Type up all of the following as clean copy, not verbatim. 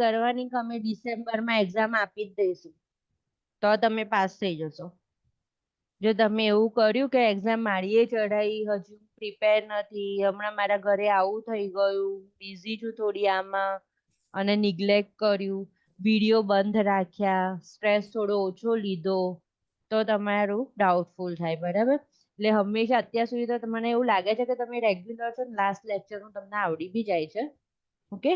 કરવાની કે અમે ડિસેમ્બરમાં એક્ઝામ આપી જ દઈશું તો તમે પાસ થઈ જશો. જો તમે એવું કર્યું કે એક્ઝામ મારીએ ચડાઈ, હજુ પ્રિપેર નથી, હમણાં મારા ઘરે આવું થઈ ગયું, બિઝી છું થોડી આમાં, અને નિગ્લેક્ટ કર્યું, વિડીયો બંધ રાખ્યા, સ્ટ્રેસ થોડો ઓછો લીધો, તો તમારું ડાઉટફુલ થાય. બરાબર? એટલે હંમેશા અત્યાર સુધી તો તમને એવું લાગે છે કે તમે રેગ્યુલર છો, લાસ્ટ લેક્ચરનું તમને આવડી બી જાય છે. Okay,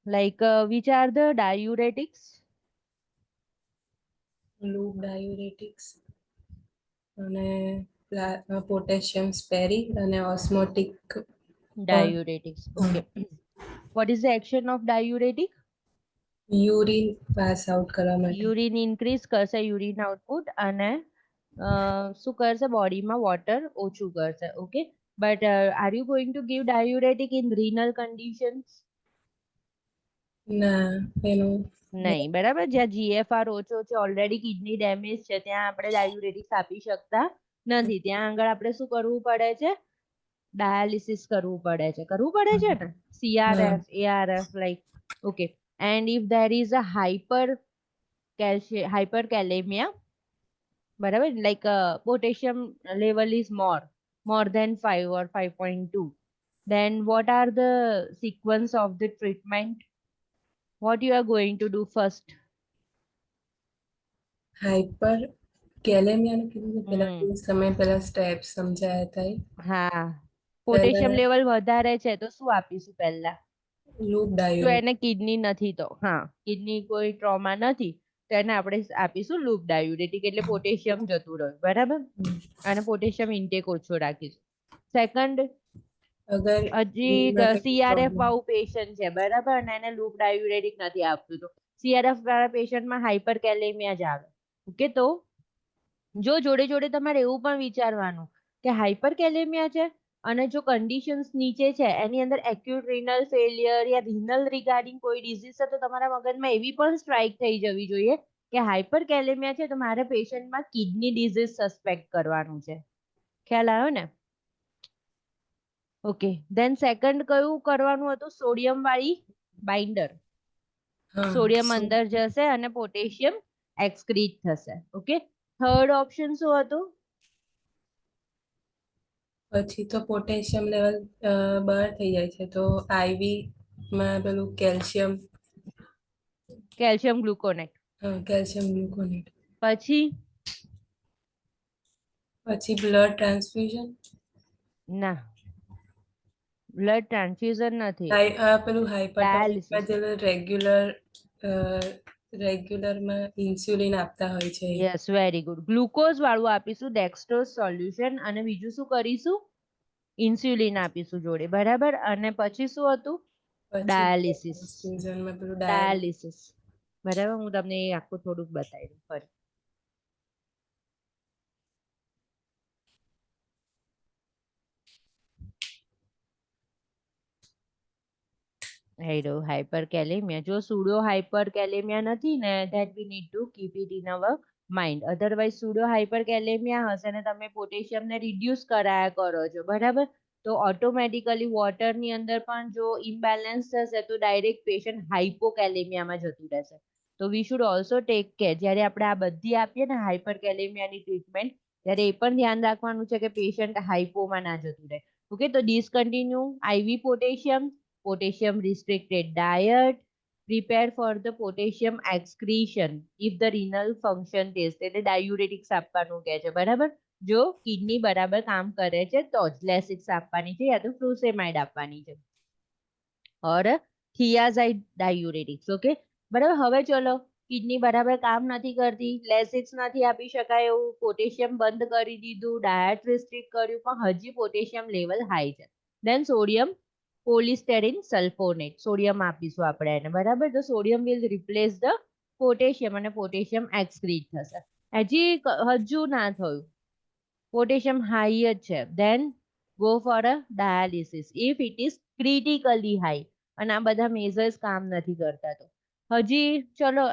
like which are the diuretics? Loop diuretics અને પોટેશિયમ સ્પેરી અને osmotic Diuretics. Okay. What is the action of diuretic? Urine pass out કરવા માટે. યુરિન ઇન્ક્રીઝ કરશે, યુરિન આઉટપુટ, અને શું કરશે, બોડીમાં વોટર ઓછું કરશે. Okay, but are you going to give diuretic in renal conditions? ના, એનું નહીં. બરાબર? જ્યાં જીએફઆર ઓછો છે, ઓલરેડી કિડની ડેમેજ છે, ત્યાં આપણે ડાયુરેટિક્સ આપી શકતા નથી. ત્યાં આગળ આપણે શું કરવું પડે છે? ડાયાલિસિસ કરવું પડે છે. કરવું પડે છે ને? CRF, ARF, like, okay. And if there is a hyperkalemia, બરાબર, like potassium level is more than 5 or 5.2, then what are the sequence of the treatment? What you are going to do first? Hyper કેલેમિયાનું કીધું ને પેલા હમ સમય પેલા step સમજાયા હતા એ. હા, potassium level વધારે છે તો શું આપીશું પહેલા? લૂપ જો ડાયુરેટિક. એને કિડની નથી તો, હા, કિડની કોઈ ટ્રોમા નથી તો એને આપણે આપીશું લૂપ ડાયુરેટિક, એટલે પોટેશિયમ જતું રહ્યું. બરાબર? અને પોટેશિયમ ઇન્ટેક ઓછો રાખીશું. સેકન્ડ, અગર હજી CRF વાળું પેશન્ટ છે, બરાબર, અને એને લૂપ ડાયુરેટિક નથી આપતું, તો CRF વાળા પેશન્ટમાં હાઇપર કેલેમિયા જ આવે. ઓકે, તો જો જોડે જોડે તમારે એવું પણ વિચારવાનું કે હાઇપર કેલેમિયા છે અને જો કન્ડિશન્સ નીચે છે, એની અંદર એક્યુટ રિનલ ફેલિયર યા રિનલ રિગાર્ડિંગ કોઈ ડિઝીઝ છે, તો તમારા મગજમાં એવી પણ સ્ટ્રાઇક થઈ જવી જોઈએ કે હાઇપર કેલેમિયા છે તો મારે પેશન્ટમાં કિડની ડિઝીઝ સસ્પેક્ટ કરવાનું છે. ખ્યાલ આવ્યો ને? ઓકે, ધેન સેકન્ડ કયું કરવાનું હતું? સોડિયમ વાળી બાઇન્ડર. સોડિયમ અંદર જશે અને પોટેશિયમ એક્સક્રીટ થશે. ઓકે, થર્ડ ઓપ્શન શું હતું? પછી તો પોટેશિયમ લેવલ બહાર થઈ જાય છે તો આઈવી માં પેલું કેલ્શિયમ ગ્લુકોનેટ. કેલ્શિયમ ગ્લુકોનેટ. પછી બ્લડ ટ્રાન્સફ્યુઝન. ના, બ્લડ ટ્રાન્સફ્યુઝન નથી, પેલું ડાયાલિસિસ. હાઇપરટેન્શન રેગ્યુલરમાં ઇન્સ્યુલિન આપતા હોય છે. Yes, very good. ગ્લુકોઝ વાળું આપીશું, ડેક્સ્ટ્રોઝ સોલ્યુશન, અને બીજું શું કરીશું? ઇન્સ્યુલિન આપીશું જોડે. બરાબર? અને પછી શું હતું? ડાયાલિસિસ. ટ્રાન્સફ્યુઝનમાં પેલું ડાયાલિસિસ. બરાબર, હું તમને એ આખું થોડુંક બતાવી દઉં ફરી. હાઇપરકેલેમિયા, જો સુડો હાઇપરકેલેમિયા નથી ને, that we need to keep it in our mind. Otherwise pseudo hyperkalemia હશે ને તમે પોટેશિયમને રિડ્યુસ કરાયા કરો છો, બરાબર, તો ઓટોમેટિકલી વોટરની અંદર પણ જો ઇમ્બેલેન્સ થશે તો ડાયરેક્ટ પેશન્ટ હાઇપોકેલેમિયામાં જતું રહેશે. તો we should also take care. જ્યારે આપણે આ બધી આપીએ ને હાઇપરકેલેમિયાની ટ્રીટમેન્ટ, ત્યારે એ પણ ધ્યાન રાખવાનું છે કે પેશન્ટ હાઇપોમાં ના જતું રહે. ઓકે, તો discontinue IV potassium restricted diet, prepare for the potassium excretion if the renal function test, એટલે ડાયુરેટિક્સ આપવાનું કહે છે. બરાબર? જો કિડની બરાબર કામ કરે છે તો જ લેસિક્સ આપવાની છે, યા તો ફ્રુસેમાઇડ આપવાની છે, ઓર થિયાઝાઇડ ડાયુરેટિક્સ. ઓકે, બરાબર. હવે ચલો, કિડની બરાબર કામ નથી કરતી, લેસિક્સ નથી આપી શકાય એવું, પોટેશિયમ બંધ કરી દીધું, ડાયટ રિસ્ટ્રિક્ટ કર્યું, પણ હજી પોટેશિયમ લેવલ હાઈ છે. Then sodium polystyrene sulfonate, sodium આપીશું આપણે એને. બરાબર? તો sodium will replace the potassium અને પોટેશિયમ એક્સક્રીટ થશે. હજુ ના થયું, પોટેશિયમ હાઈ જ છે, then go for a dialysis if it is critically high, અને આ બધા મેઝર્સ કામ નથી કરતા તો હજી ચલો,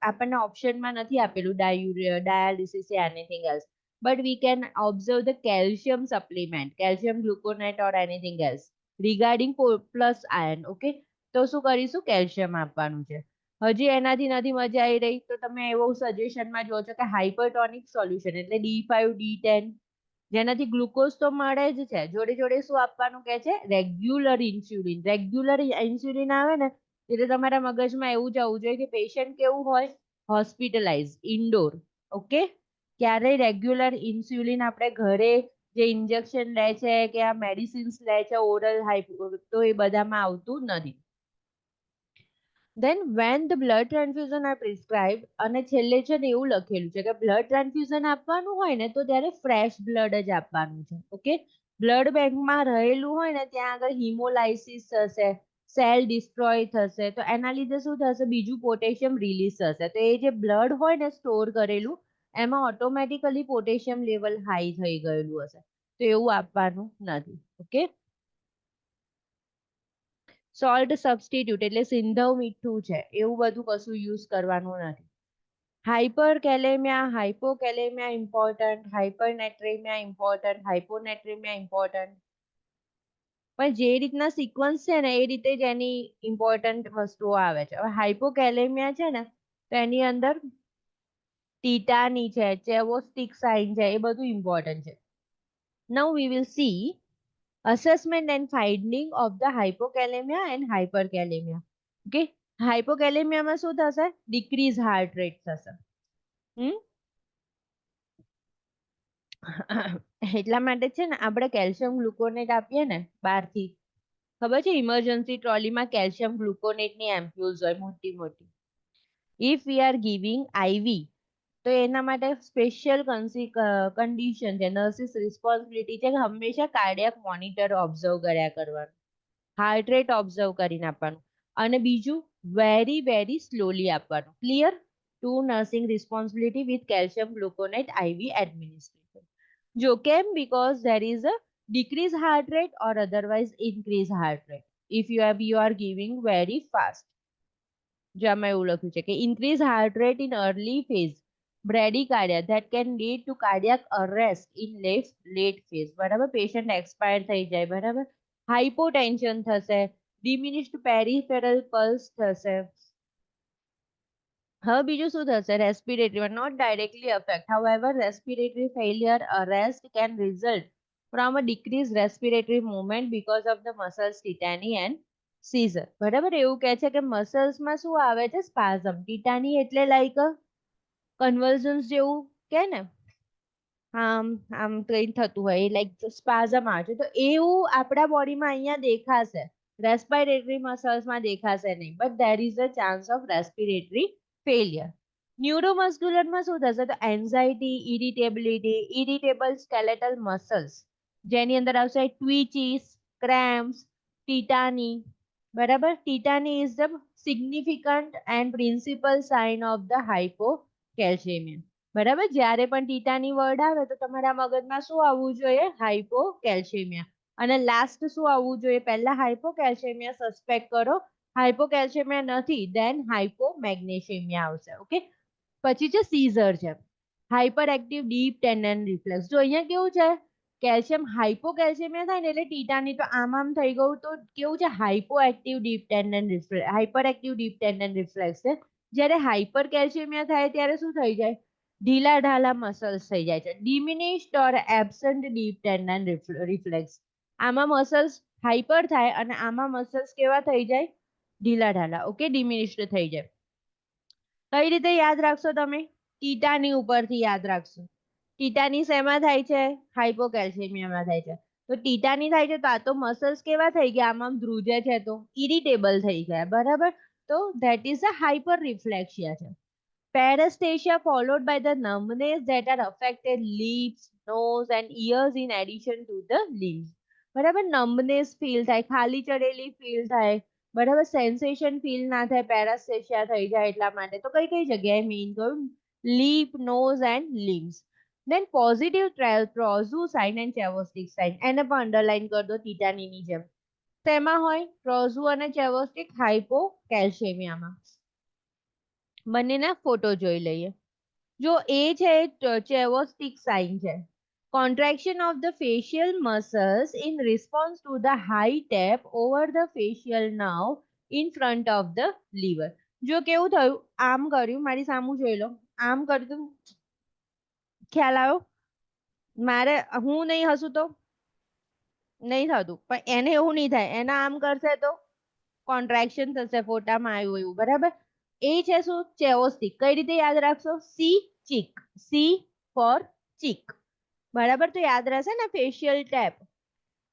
આપણને ઓપ્શનમાં નથી આપેલું dialysis yeah anything else, but we can observe the calcium supplement, calcium gluconate or anything else regarding plus iron. Okay, તો શું કરીશું? કેલ્શિયમ આપવાનું છે. હજી એનાથી નથી મજા આવી રહી તો તમે એવું સજેશનમાં જો છો કે હાઇપરટોનિક સોલ્યુશન એટલે D5 D10, જેનાથી ગ્લુકોઝ તો મળે જ છે, જોડે જોડે શું આપવાનું કે છે? Regular insulin. રેગ્યુલર ઇન્સ્યુલિન આવે ને એટલે તમારા મગજમાં એવું જ આવવું જોઈએ કે પેશન્ટ કેવું હોય? Hospitalise, indoor. ઓકે, ક્યારેય રેગ્યુલર ઇન્સ્યુલિન આપણે ઘરે જે ઇન્જેક્શન લે છે કે આ મેડિસિન્સ લે છે ઓરલ તો એ બધામાં આવતું નથી. Then when the blood transfusion are prescribed, અને છેલ્લે છે ને એવું લખેલું છે કે બ્લડ ટ્રાન્સફ્યુઝન આપવાનું હોય ને તો ત્યારે ફ્રેશ બ્લડ જ આપવાનું છે. ઓકે, બ્લડ બેંકમાં રહેલું હોય ને ત્યાં આગળ હિમોલાઇસિસ થશે, સેલ ડિસ્ટ્રોય થશે, તો એના લીધે શું થશે? બીજું પોટેશિયમ રિલીઝ થશે, તો એ જે બ્લડ હોય ને સ્ટોર કરેલું એમાં ઓટોમેટિકલી પોટેશિયમ લેવલ હાઈ થઈ ગયેલું હશે, તો એવું આપવાનું નથી. ઓકે, સોલ્ટ સબસ્ટિટ્યુટ એટલે સિંધવ મીઠું છે એવું બધું કશું યુઝ કરવાનું નથી. Hyperkalemia, hypokalemia important, hypernatremia important, hyponatremia important. પણ જે રીતના સિક્વન્સ છે ને એ રીતે જ એની ઇમ્પોર્ટન્ટ વસ્તુઓ આવે છે. હવે હાઇપોકેલેમિયા છે ને તો એની અંદર ટીટાની છે, ચેવોસ્ટિક સાઇન છે, એ બધું ઇમ્પોર્ટન્ટ છે. Now we will see assessment and finding of the hypokalemia and hyperkalemia. Okay, હાઇપોકેલેમિયામાં શું થશે? ડિક્રીઝ હાર્ટ રેટ થશે. એટલા માટે છે ને આપણે કેલ્શિયમ ગ્લુકોનેટ આપીએ ને બહારથી, ખબર છે ઇમરજન્સી ટ્રોલીમાં કેલ્શિયમ ગ્લુકોનેટની એમ્પ્યુલ્સ હોય મોટી મોટી. ઇફ વી આર ગિવિંગ આઈવી તો એના માટે સ્પેશિયલ કન્ડિશન છે, નર્સિસ રિસ્પોન્સિબિલિટી છે કે હંમેશા કાર્ડિયાક મોનિટર ઓબ્ઝર્વ કર્યા કરવાનું, હાર્ટ રેટ ઓબ્ઝર્વ કરીને આપવાનું, અને બીજું વેરી સ્લોલી આપવાનું. Clear? Two nursing responsibility with calcium gluconate IV administration. જો કેમ? Because there is a decrease heart rate or otherwise increase heart rate if you are giving very fast. જો આમાં એવું લખ્યું છે કે increase heart rate in early phase bradycardia that can lead to cardiac arrest in late phase. બરાબર, patient expire થઈ જાય. બરાબર, હાઇપોટેન્શન થશે, diminished peripheral pulse થશે. હવે બીજું શું થશે? Respiratory not directly affect, however respiratory failure arrest can result from a decreased respiratory movement because of the muscles tetany and seizure. બરાબર, એવું કહે છે કે મસલ્સમાં શું આવે છે? સ્પાઝમ. ટીટાની એટલે લાઈક કન્વલ્ઝન્સ જેવું કે ને, આમ આમ કઈ થતું હોય લાઈક સ્પાઝમ આવે છે, તો એવું આપણા બોડીમાં અહીંયા દેખાશે, રેસ્પિરેટરી મસલ્સમાં દેખાશે નહીં, but there is a chance of respiratory failure. ન્યુરોમસ્ક્યુલરમાં શું થશે? તો એન્ઝાઇટી, ઇરિટેબલ સ્કેલેટલ મસલ્સ, જેની અંદર આવશે ટ્વીચીસ, ક્રેમ્પ્સ, ટીટાની. બરાબર, tetany is the significant and principal sign of the hypocalcemia. બરાબર, જ્યારે પણ ટીટાની વર્ડ આવે તો તમારા મગજમાં શું આવવું જોઈએ? હાઇપોકેલ્શિયમિયા. અને લાસ્ટ શું આવવું જોઈએ? પહેલા હાઇપોકેલ્શિયમિયા સસ્પેક્ટ કરો, હાઇપોકેલ્શિયમિયા નથી ધેન હાઇપોમેગ્નેશિયમિયા આવશે. ઓકે, પછી છે સીઝર છે, hyper active deep tendon reflex. જો અહીંયા કેવું છે? કેલ્શિયમ હાઇપોકેલ્શિયમિયા થાય ને એટલે ટીટાની તો આમ થઈ ગયું, તો કેવું છે? Hypo active deep tendon reflex, hyper active deep tendon reflex છે. જ્યારે હાઇપર કેલ્શિયમિયા થાય ત્યારે શું થઈ જાય? ઢીલા ઢાલા મસલ્સ થઈ જાય છે, ડિમિનિશ્ડ ઓર એબ્સન્ટ ડીપ ટેન્ડન રિફ્લેક્સ. આમાં મસલ્સ હાઇપર થાય અને આમાં મસલ્સ કેવા થઈ જાય? ઢીલા ઢાલા. ઓકે, ડિમિનિશ્ડ થઈ જાય. કઈ રીતે યાદ રાખશો તમે? ટીટાની ઉપરથી યાદ રાખશો. ટીટાની શેમાં થાય છે? હાઇપોકેલ્શિયમિયામાં થાય છે. તો ટીટાની થાય છે તો આ તો મસલ્સ કેવા થઈ ગયા? આમાં ધ્રુજે છે તો ઇરિટેબલ થઈ ગયા. બરાબર, તો ધેટ ઇઝ અ હાઇપર રિફ્લેક્સિયા છે. Paresthesia followed by the numbness that are affected lips, nose and ears in addition to the limbs. બરાબર, numbness ફીલ થાય, ખાલી ચડેલી ફીલ થાય. બરાબર, સેન્સેશન ફીલ ના થાય, પેરાસ્થેશિયા થઈ જાય. એટલા માટે તો કઈ કઈ જગ્યાએ મેઇન કહ્યું? Lip, nose and limbs. Then positive Trousseau sign and Chvostek sign, એને પણ અંડરલાઈન કરી દો ટીટાનીની જેમ. તેમાં હોય ટ્રોઝુ અને ચેવોસ્ટિક હાઇપોકેલ્શિયમિયામાં. બંનેના ફોટો જોઈ લઈએ. જો એ છે ચેવોસ્ટિક સાઇન છે, contraction of the facial muscles in response to the high tap over the facial nerve in front of the liver. જો કેવું થયું, આમ કર્યું, મારી સામું જોઈ લો, આમ કર્યું, ખ્યાલ આવ્યો? મારે હું નહીં હસું તો નહીં થતું, પણ એને એવું નહીં થાય, એના આમ કરશે તો કોન્ટ્રાક્શન થશે, ફોટામાં આવ્યું એવું, બરાબર? એ છે શું? ચેઓસ્ટિક. કઈ રીતે યાદ રાખશો? See cheek, see for cheek, બરાબર? તો યાદ રહેશે ને, facial tap.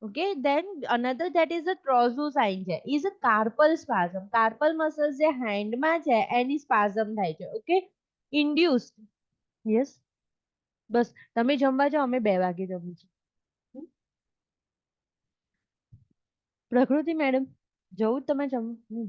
Okay, then another that is a Trousseau sign છે, is a carpal spasm. carpal muscles જે hand માં છે એની spasm થાય છે. Okay, induced. yes, બસ તમે જમવા જાઓ, અમે 2 વાગે જમીશું. પ્રકૃતિ મેડમ જવું તમે જમવા?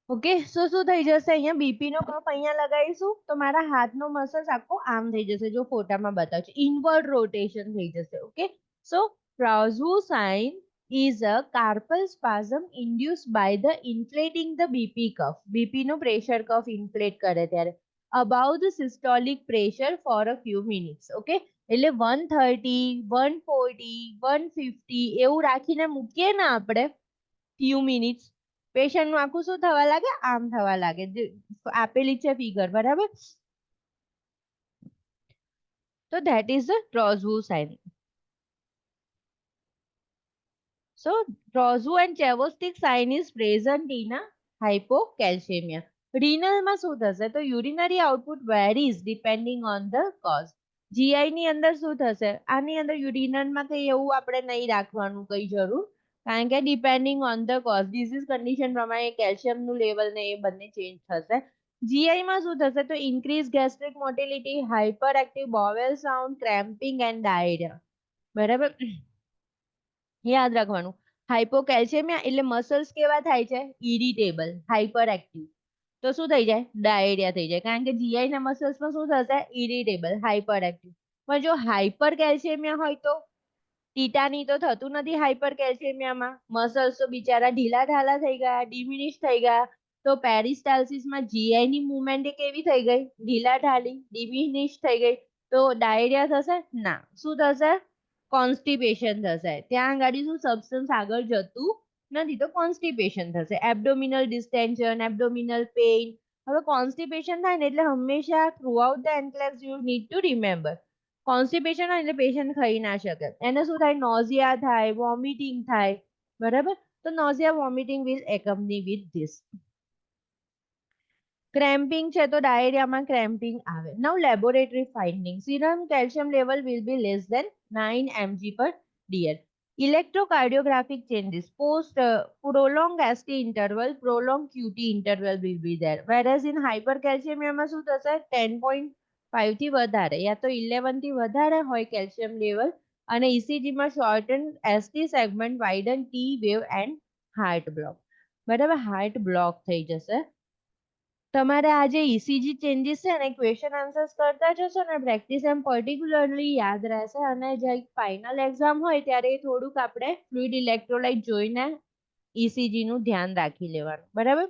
ઓકે, શું થઈ જશે? અહીંયા બીપી નો કફ અહીંયા લગાવીશું તો મારા હાથનો મસલ્સ આખો આમ થઈ જશે, જો ફોટામાં બતાવું છું, ઇનવર્ડ રોટેશન થઈ જશે. Okay, so Trousseau sign is a carpal spasm induced by the inflating the BP cuff. BP નો પ્રેશર કફ ઇન્ફ્લેટ કરે ત્યારે above the systolic pressure for a few minutes. Okay, એટલે 130, 140, 150 એવું રાખીને મૂકીએ ને આપણે few minutes, પેશન્ટ નું આખું શું થવા લાગે? આમ થવા લાગે, આપેલી છે ફિગર, બરાબર? તો that is the Trousseau sign. So Trousseau and Chevostic sign is present in a hypocalcemia. Renal માં શું થશે? તો urinary output varies depending on the cause. GI ની અંદર શું થશે? આની અંદર urinal માં કઈ એવું આપણે નહીં રાખવાનું કઈ જરૂર, કારણ કે depending on the cause, disease condition પ્રમાણે કેલ્શિયમનું લેવલ ને એ બંને ચેન્જ થશે. જીઆઈ માં શું થશે? તો increase gastric motility, hyperactive bowel sound, cramping and diarrhoea, બરાબર? યાદ રાખવાનું, હાઇપોકેલ્શિયમિયા એટલે મસલ્સ કેવા થાય છે? ઇરિટેબલ, હાઇપર એક્ટિવ, તો શું થઈ જાય? ડાયરિયા થઈ જાય, કારણ કે જીઆઈ ના મસલ્સમાં શું થશે? Irritable, hyper active. પણ જો હાઇપર કેલ્શિયમિયા હોય તો ટીટાની તો થતું નથી હાઇપર કેલ્શિયમિયામાં, મસલ્સ તો બિચારા ઢીલા ઢાલા થઈ ગયા, ડિમિનિશ થઈ ગયા. તો પેરિસ્ટાલ્સિસમાં જીઆઈ ની મુવમેન્ટ કેવી થઈ ગઈ? ઢીલા ઢાલી, ડિમિનિશ થઈ ગઈ. તો ડાયરિયા થશે? ના. શું થશે? કોન્સ્ટિપેશન થશે. ત્યાં આગળ શું સબસ્ટન્સ આગળ જતું નથી, તો કોન્સ્ટિપેશન થશે. Abdominal ડિસ્ટેન્શન, abdominal pain. હવે કોન્સ્ટિપેશન થાય ને એટલે હંમેશા throughout the enclaves you need to remember, constipation હોય એટલે પેશન્ટ ખાઈ ના શકે, એને શું થાય? નોઝિયા થાય, વોમિટિંગ થાય, બરાબર? તો nausea vomiting will accompany with this. Cramping છે તો ડાયરિયામાં ક્રેમ્પિંગ આવે. Now laboratory finding, serum calcium level will be less than 9 mg/dl. Electrocardiographic changes post prolonged ST interval, prolonged QT interval will be there. Whereas in hypercalcemia માં શું થશે? 10.5 થી વધારે યા તો 11 થી વધારે હોય કેલ્શિયમ લેવલ, અને ECG માં shorten ST segment, widen T wave and heart block, બરાબર? હાર્ટ બ્લોક થઈ જશે. તમારે આ જે ECG ચેન્જીસ છે ને, ક્વેશ્ચન આન્સર્સ કરતા જશો ને પ્રેક્ટિસ, એમ પર્ટિક્યુલરલી યાદ રહેશે, અને જે ફાઇનલ એક્ઝામ હોય ત્યારે થોડુંક આપણે ફ્લુઇડ ઇલેક્ટ્રોલાઇટ જોઈને ECG નું ધ્યાન રાખી લેવાનું, બરાબર?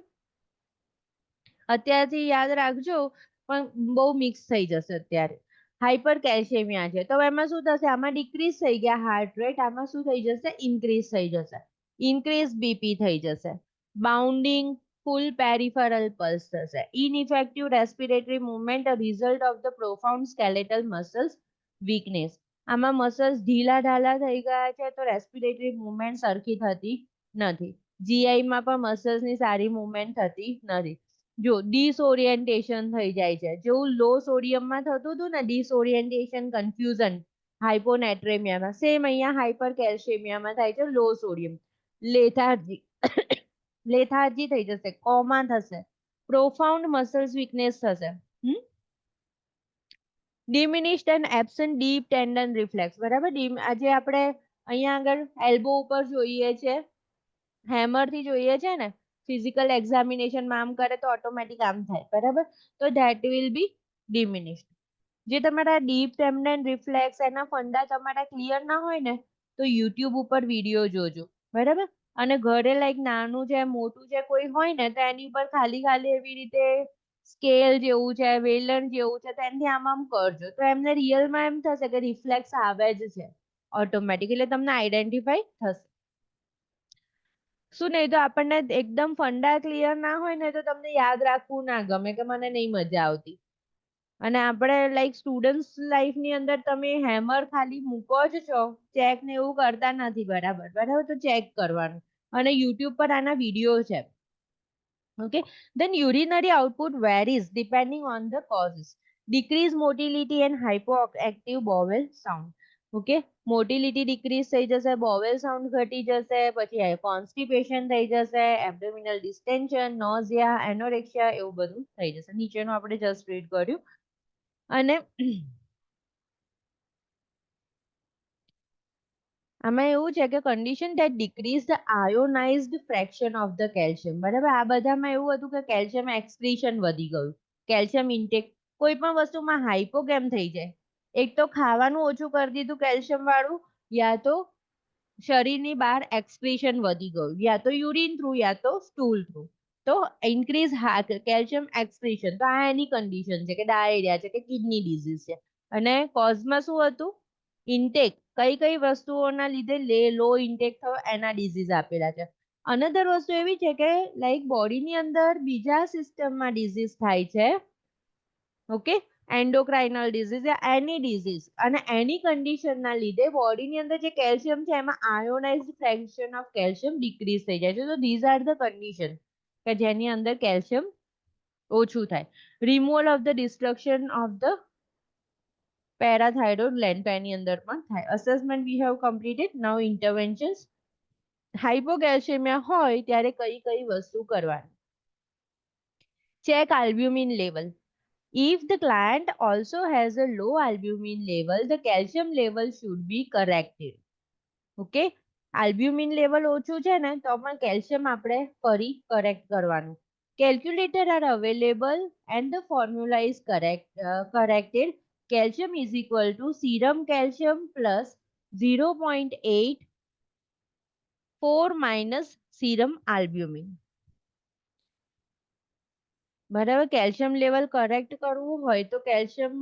અત્યારથી યાદ રાખજો, પણ બહુ મિક્સ થઈ જશે અત્યારે. હાઇપર કેલ્શિયમિયા છે તો એમાં શું થશે? આમાં ડિક્રીઝ થઈ ગયા હાર્ટ રેટ, આમાં શું થઈ જશે? ઇન્ક્રીઝ થઈ જશે, ઇન્ક્રીઝ બીપી થઈ જશે, બાઉન્ડિંગ, ફૂલ પેરિફેરલ પલ્સ થશે, ineffective respiratory movement, a result of the profound skeletal muscles weakness. આમાં મસલ્સ ઢીલા ઢાલા થઈ ગયા છે તો રેસ્પિરેટરી મુવમેન્ટ સરખી થતી નથી. જીઆઈ માં પણ મસલ્સની સારી મુવમેન્ટ થતી નથી. જો ડિસઓરિએન્ટેશન થઈ જાય છે, જેવું લો સોડિયમમાં થતું હતું ને, ડિસઓરિએન્ટેશન, કન્ફ્યુઝન હાઇપોનેટ્રેમિયામાં, સેમ અહીંયા હાઇપર કેલ્શિયમિયામાં થાય છે, લો સોડિયમ. લેથાર્જી, લેથાર્જી થઈ જશે, કોમા થશે, પ્રોફાઉન્ડ મસલ્સ વીકનેસ થશે, ડિમિનિશ્ડ and absent deep tendon reflex, બરાબર? આજે આપણે અહીંયા આગળ એલ્બો ઉપર જોઈએ છે, હેમર થી જોઈએ છે ને, ફિઝિકલ એક્ઝામિનેશનમાં આમ કરે તો ઓટોમેટિક આમ થાય, બરાબર? તો ધેટ વિલ બી ડિમિનિશ્ડ. જે તમારા ડીપ ટેન્ડન રિફ્લેક્સ, એના ફંડા તમારા ક્લિયર ના હોય ને, તો યુટ્યુબ ઉપર વિડીયો જોજો, બરાબર? અને ઘરે લાઈક નાનું છે, મોટું છે કોઈ હોય ને, તો એની ઉપર ખાલી ખાલી એવી રીતે સ્કેલ જેવું છે, વેલણ જેવું છે, તો એનાથી આમ આમ કરજો, તો એમને રિયલમાં એમ થશે કે રિફ્લેક્સ આવે જ છે ઓટોમેટિક, એટલે તમને આઈડેન્ટિફાઈ થશે. શું નહીં તો આપણને એકદમ ફંડા ક્લિયર ના હોય ને તો તમને યાદ રાખવું ના ગમે કે મને નહીં મજા આવતી. અને આપણે લાઈક સ્ટુડન્ટ્સ લાઈફની અંદર તમે હેમર ખાલી મૂકો જ છો, ચેક ને એવું કરતા નથી બરાબર. બરાબર, તો ચેક કરવાનું. અને યુટ્યુબ પર આના વિડીયો છે. Okay, then urinary output varies depending on the causes. Decrease motility and hypoactive bowel sound. Okay, motility decrease થઈ જશે, bowel sound ઘટી જશે, પછી constipation થઈ જશે, abdominal distension, nausea, anorexia એવું બધું થઈ જશે. નીચેનું આપણે just read કર્યું. અને આમાં એવું છે કે condition that decrease the ionized fraction of the calcium. બરાબર, આ બધામાં એવું હતું કે કેલ્શિયમ એક્સક્રીશન વધી ગયું, કેલ્શિયમ ઇન્ટેક. કોઈ પણ વસ્તુમાં હાઇપો કેમ થઈ જાય? એક તો ખાવાનું ઓછું કરી દીધું કેલ્શિયમ વાળું, યા તો શરીરની બહાર એક્સક્રીશન વધી ગયું, યા તો યુરિન થ્રુ યા તો સ્ટૂલ થ્રુ. તો ઇન્ક્રીઝ કેલ્શિયમ એક્સક્રીશન, તો આ એની કન્ડિશન છે કે ડાયેરિયા છે કે કિડની ડિઝીઝ છે. અને કોઝમાં શું હતું? ઇન્ટેક, કઈ કઈ વસ્તુઓના લીધે લો ઇન્ટેક થયો એના ડિઝીઝ આપેલા છે. અનધર વસ્તુ એવી છે કે લાઈક બોડીની અંદર બીજા સિસ્ટમમાં ડિઝીઝ થાય છે. ઓકે, એન્ડોક્રાઇનલ ડિઝીઝ યા એની ડિઝીઝ, અને એની કન્ડિશનના લીધે બોડીની અંદર જે કેલ્શિયમ છે એમાં આયોનાઇઝ્ડ ફ્રેક્શન ઓફ કેલ્શિયમ ડિક્રીઝ થઈ જાય છે. તો ધીઝ આર ધ કન્ડિશન કે જેની અંદર કેલ્શિયમ ઓછું થાય. Removal of the destruction of the parathyroid gland એની અંદર પણ થાય. Assessment we have completed. Now interventions. Hypocalcaemia હોય ત્યારે કઈ કઈ વસ્તુ કરવાની? Check albumin level. If the client also has a low albumin level, the calcium level should be corrected. Okay, albumin level ઓછું છે ને તો પણ કેલ્શિયમ આપણે ફરી કરેક્ટ કરવાનું. Calculator are available and the formula is corrected. Calcium is equal to serum calcium plus 0.84 minus serum albumin. બરાબર, calcium level correct કરવું હોય તો કેલ્શિયમ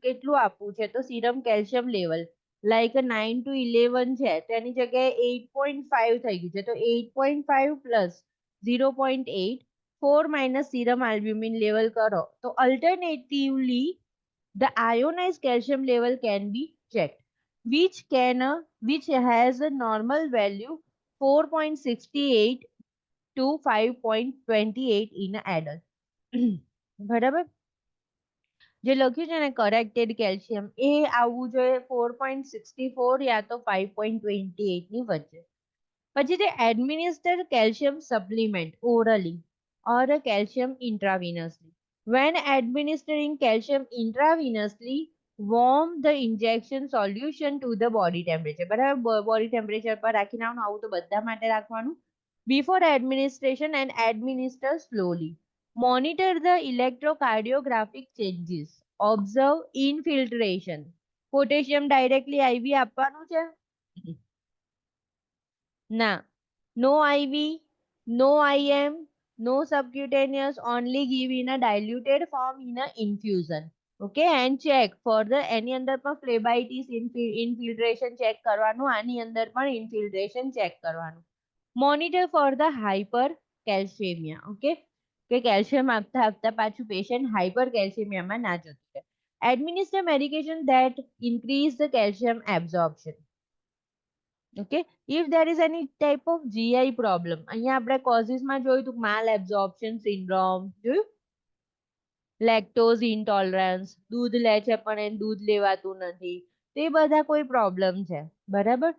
કેટલું આપવું છે? તો serum calcium level like 9 to 11 છે, તેની જગ્યાએ 8.5 થઈ ગયું છે. તો 8.5 plus 0.8 4 minus serum albumin level કરો તો alternatively the ionized calcium level can be checked, which has a normal value 4.68 to 5.28 in adult. બરાબર, જે લખ્યું છે ને કરેક્ટેડ કેલ્શિયમ એ આવવું જોઈએ 4.64 યા તો 5.28 ની વચ્ચે. પછી જે administer calcium supplement orally or calcium intravenously. When administering calcium intravenously, warm the injection solution to the body temperature. બરાબર, બોડી ટેમ્પરેચર પર રાખીને આવવાનું, આવું તો બધા માટે રાખવાનું. Before administration and administer slowly. Monitor the electrocardiographic changes. Observe infiltration. Potassium directly IV આપવાનું છે? ના. No IV, no IM, no subcutaneous, only give in a diluted form in a infusion. Okay, and check for the એની અંદર પણ phlebitis infiltration check કરવાનું, આની અંદર પણ infiltration check કરવાનું. Monitor for the hypercalcemia. Okay, કે કેલ્શિયમ આપતા આપતા પાછું પેશન્ટ હાઇપરકેલ્શિયમિયામાં ના જતું રહે. Administer medication that increase the calcium absorption. Okay, if there is any type of GI problem, અહીંયા આપણે કોઝિસમાં જોયું હતું માલ એબ્ઝોર્પ્શન સિન્ડ્રોમ, જોયું? લેક્ટોઝ ઇન્ટોલરન્સ, દૂધ લે છે પણ એને દૂધ લેવાતું નથી, તે બધા કોઈ પ્રોબ્લેમ છે. બરાબર,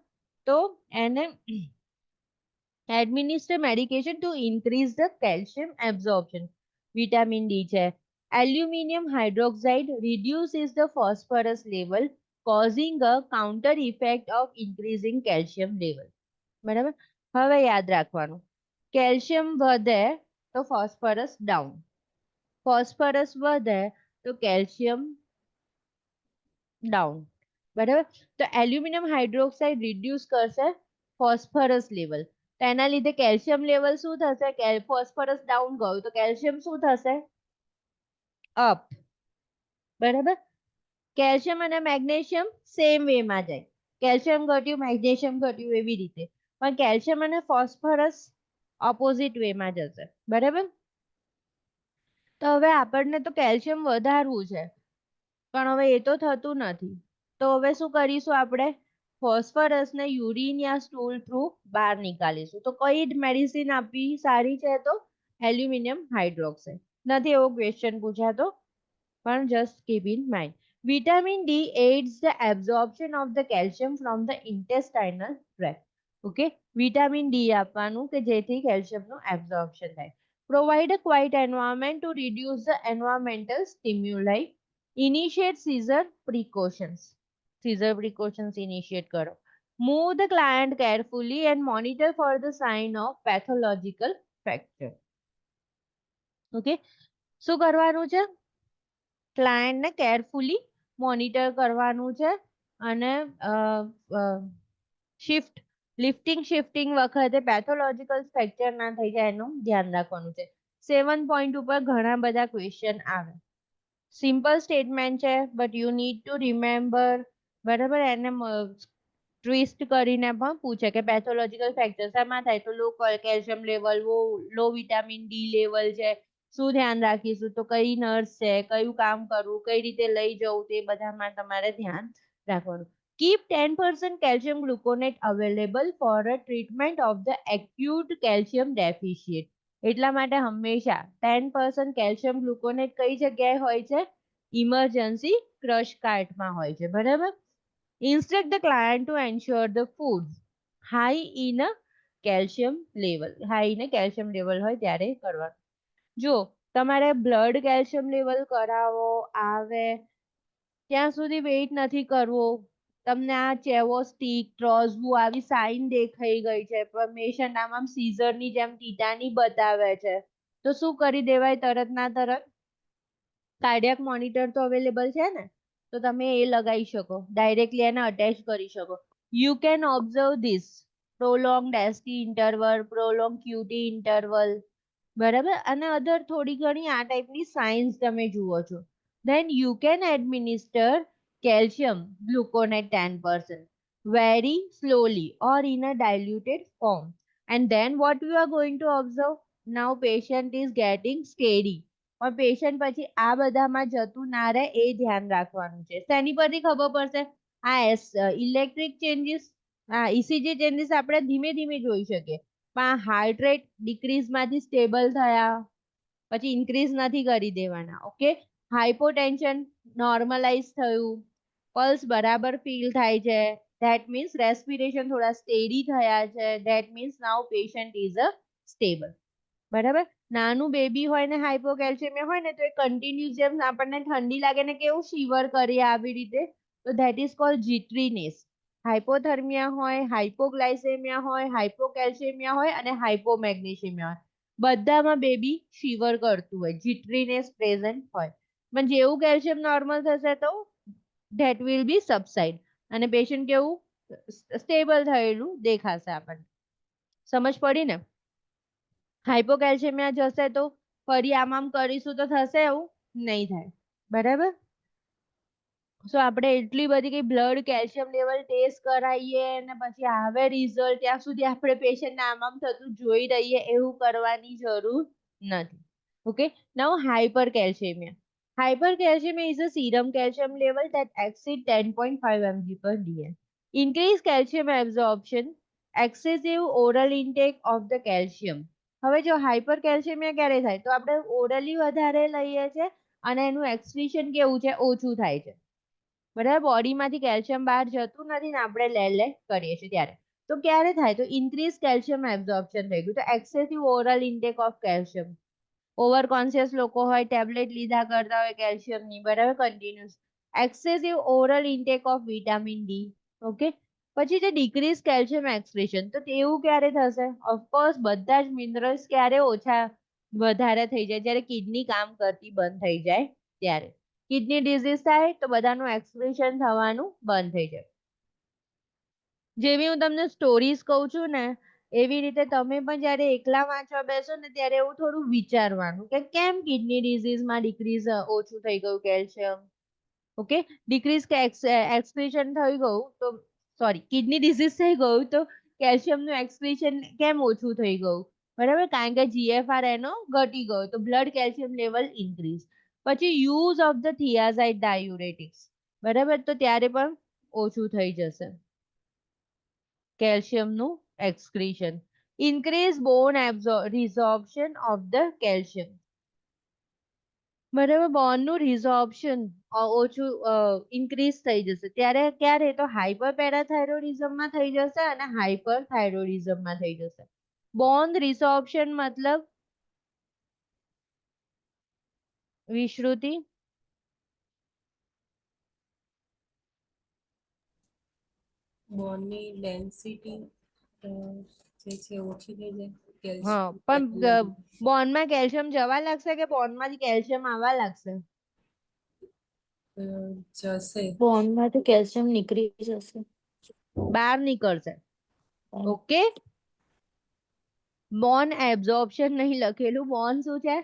તો એને administer medication to increase the calcium absorption. Vitamin D છે. Aluminium hydroxide reduces the phosphorus level, causing a counter effect of increasing calcium level. બરાબર, હવે યાદ રાખવાનું, કેલ્શિયમ વધે તો ફોસ્ફરસ ડાઉન, ફોસ્ફરસ વધે તો કેલ્શિયમ ડાઉન. બરાબર, તો એલ્યુમિનિયમ હાઇડ્રોક્સાઇડ રિડ્યુસ કરશે ફોસ્ફરસ લેવલ, તેના લીધે કેલ્શિયમ લેવલ શું થશે? ફોસ્ફરસ ડાઉન ગયું તો કેલ્શિયમ શું થશે? અપ. બરાબર, કેલ્શિયમ અને મેગ્નેશિયમ સેમ વેમાં જાય, કેલ્શિયમ ઘટ્યું મેગ્નેશિયમ ઘટ્યું એવી રીતે, પણ કેલ્શિયમ અને ફોસ્ફરસ ઓપોઝિટ વેમાં જશે. બરાબર. તો હવે આપણને તો કેલ્શિયમ વધારવું છે, પણ હવે એ તો થતું નથી. તો હવે શું કરીશું આપણે? ફોસ્ફરસ ને યુરિન યા સ્ટૂલ થ્રુ બહાર નીકાળીશું. તો કઈ મેડિસિન આપવી સારી છે? તો એલ્યુમિનિયમ હાઇડ્રોક્સાઇડ. નથી એવો ક્વેશ્ચન પૂછાતો, પણ just keep in mind. Vitamin D aids the absorption of the calcium from the intestinal tract. Okay, vitamin D આપવાનું કે જેથી કેલ્શિયમનું એબ્ઝોર્પ્શન થાય. Provide a quiet environment to reduce the environmental stimuli. Initiate seizure precautions. Seizure precautions initiate કરો. Move the client carefully and monitor for the sign of pathological fracture. Okay, શું કરવાનું છે? ક્લાયન્ટને carefully monitor કરવાનું છે અને shifting વખતે pathological fracture ના થઈ જાય એનું ધ્યાન રાખવાનું છે. 7 પોઈન્ટ ઉપર ઘણા બધા ક્વેશ્ચન આવે. સિમ્પલ સ્ટેટમેન્ટ છે, but you need to remember. બરાબર, એને ટ્વિસ્ટ કરીને પણ પૂછે કે પેથોલોજીકલ ફ્રેક્ચર શેમાં થાય? તો લો કેલ્શિયમ લેવલ, લો વિટામિન ડી લેવલ છે, શું ધ્યાન રાખીશું? તો કઈ નર્સ છે, કયું કામ કરવું, કઈ રીતે લઈ જવું, તે બધામાં તમારે ધ્યાન રાખવાનું. Keep 10% calcium gluconate available for a treatment of the acute calcium deficit. એટલા માટે હંમેશા 10% કેલ્શિયમ ગ્લુકોનેટ કઈ જગ્યાએ હોય છે? ઇમરજન્સી ક્રશ કાર્ટમાં હોય છે. બરાબર. Instruct the client to ensure the foods high in a calcium level. High in a calcium level હોય ત્યારે કરવાનું. જો તમારે બ્લડ કેલ્શિયમ લેવલ કરાવો આવે ત્યાં સુધી વેઇટ નથી કરવો. તમને આ ચેવોસ્ટિક, ટ્રોઝવું આવી સાઇન દેખાઈ ગઈ છે, પણ પેશન્ટ આમ સીઝરની જેમ ટીટાની બતાવે છે, તો શું કરી દેવાય તરત ના તરત? કાર્ડિયાક મોનિટર તો અવેલેબલ છે ને, તો તમે એ લગાવી શકો, ડાયરેક્ટલી એને અટેચ કરી શકો. You can observe this prolonged ST interval, prolong QT interval. બરાબર, અને અધર થોડી ઘણી આ ટાઈપની સાઇન્સ તમે જુઓ છો. Then you can administer calcium gluconate 10% very slowly or in a diluted form. And then what we are going to observe? Now patient is getting steady. પણ પેશન્ટ પછી આ બધામાં જતું ના રહે એ ધ્યાન રાખવાનું છે. તેની પરથી ખબર પડશે આ ઇલેક્ટ્રિક ચેન્જીસ, ઇસીજી ચેન્જીસ આપણે ધીમે ધીમે જોઈ શકીએ, પણ હાર્ટ રેટ ડિક્રીઝમાંથી સ્ટેબલ થયા પછી ઇન્ક્રીઝ નથી કરી દેવાના. ઓકે, હાઇપોટેન્શન નોર્મલાઇઝ થયું, પલ્સ બરાબર ફીલ થાય છે, ધેટ મીન્સ રેસ્પિરેશન થોડા સ્ટેડી થયા છે, that means now patient is a stable. બરાબર. નાનું બેબી હોય ને હાઇપોકેલ્શિયમિયા હોય ને તો એ કન્ટિન્યુઅસ જેમ આપણને ઠંડી લાગે ને કેવું શિવર કરીએ આવી રીતે, તો ધેટ ઇઝ કોલ્ડ જીટ્રીનેસ. હાઇપોથર્મિયા હોય, હાઇપોગ્લાયસેમિયા હોય, હાઇપોકેલ્શિયમિયા હોય અને હાઇપોમેગ્નેશિયમિયા હોય, બધામાં બેબી શિવર કરતું હોય, જીટ્રીનેસ પ્રેઝન્ટ હોય. પણ જેવું કેલ્શિયમ નોર્મલ થશે તો ધેટ વિલ બી સબસાઇડ અને પેશન્ટ કેવું સ્ટેબલ થયેલું દેખાશે આપણને. સમજ પડી ને? હાઇપોકેલ્શિયમિયા જશે તો ફરી આમ કરીશું તો થશે એવું? નહીં થાય. બરાબર. સો આપણે એટલી બધી કઈ બ્લડ કેલ્શિયમ લેવલ ટેસ્ટ કરાવીએ અને પછી આવે રિઝલ્ટ ત્યાં સુધી આપણે પેશન્ટને આમ થતું જોઈ રહીએ એવું કરવાની જરૂર નથી. Okay, now hypercalcaemia. Hypercalcemia is a serum calcium level that exceeds 10.5 mg per dl. Increased calcium absorption, excessive oral intake of the calcium. હવે જો હાઇપર કેલ્શિયમિયા ક્યારે થાય? તો આપણે ઓરલી વધારે લઈએ છીએ અને એનું એક્સક્રીશન કેવું છે? ઓછું થાય છે. બરાબર, બોડીમાંથી કેલ્શિયમ બહાર જતું નથી ને આપણે લે કરીએ છીએ ત્યારે. તો ક્યારે થાય? તો ઇન્ક્રીઝ કેલ્શિયમ એબ્ઝોર્પ્શન થઈ ગયું, તો excessive oral intake of calcium. Over conscious લોકો હોય, ટેબ્લેટ લીધા કરતા હોય કેલ્શિયમની, બરાબર, continuous. Excessive oral intake of vitamin D. Okay, પછી જે ડિક્રીઝ કેલ્શિયમ એક્સક્રીશન, તો તેવું ક્યારે થશે? ઓફકોર્સ બધા જ મિનરલ્સ ક્યારે ઓછા વધારે થઈ જાય? જ્યારે કિડની કામ કરતી બંધ થઈ જાય ત્યારે. કિડની ડિઝીઝ થાય તો બધાનું એક્સક્રીશન થવાનું બંધ થઈ જાય. જેવી હું તમને સ્ટોરીઝ કહું છું ને એવી રીતે તમે પણ જ્યારે એકલા વાંચવા બેસો ને ત્યારે એવું થોડું વિચારવાનું કે કેમ કિડની ડિઝીઝમાં ડિક્રીઝ ઓછું થઈ ગયું કેલ્શિયમ. ઓકે, ડિક્રીઝ એક્સક્રીશન થઈ ગયું તો સોરી કિડની ડિઝીઝ થઈ ગયું તો કેલ્શિયમનું એક્સક્રીશન કેમ ઓછું થઈ ગયું? બરાબર, કારણ કે GFR એનો ઘટી ગયો તો બ્લડ કેલ્શિયમ લેવલ ઇન્ક્રીઝ. પછી use of the thiazide diuretics, બરાબર, તો ત્યારે પણ ઓછું થઈ જશે કેલ્શિયમનું excretion. Increase bone resorption of the calcium, બરાબર, બોનનું રિઝોર્પ્શન ઓછું ઇન્ક્રીઝ થઈ જશે. ત્યારે ક્યારે? તો હાઇપર પેરાથાઇરોઇડિઝમમાં થઈ જશે અને હાઇપર થાઇરોઇડિઝમમાં થઈ જશે. બોન રિઝોર્પ્શન મતલબ વિશ્રુતિ, બોનની ડેન્સિટી જે છે ઓછી થઈ જાય, હા, કેલ્શિયમ પણ બોનમાં કેલ્શિયમ જવા લાગશે કે બોનમાંથી કેલ્શિયમ આવવા લાગશે? જશે. બોન્ડમાંથી કેલ્શિયમ નીકળી જશે, બહાર નીકળશે. ઓકે, બોન એબ્ઝોર્પ્શન નહીં લખેલું, બોન શું છે?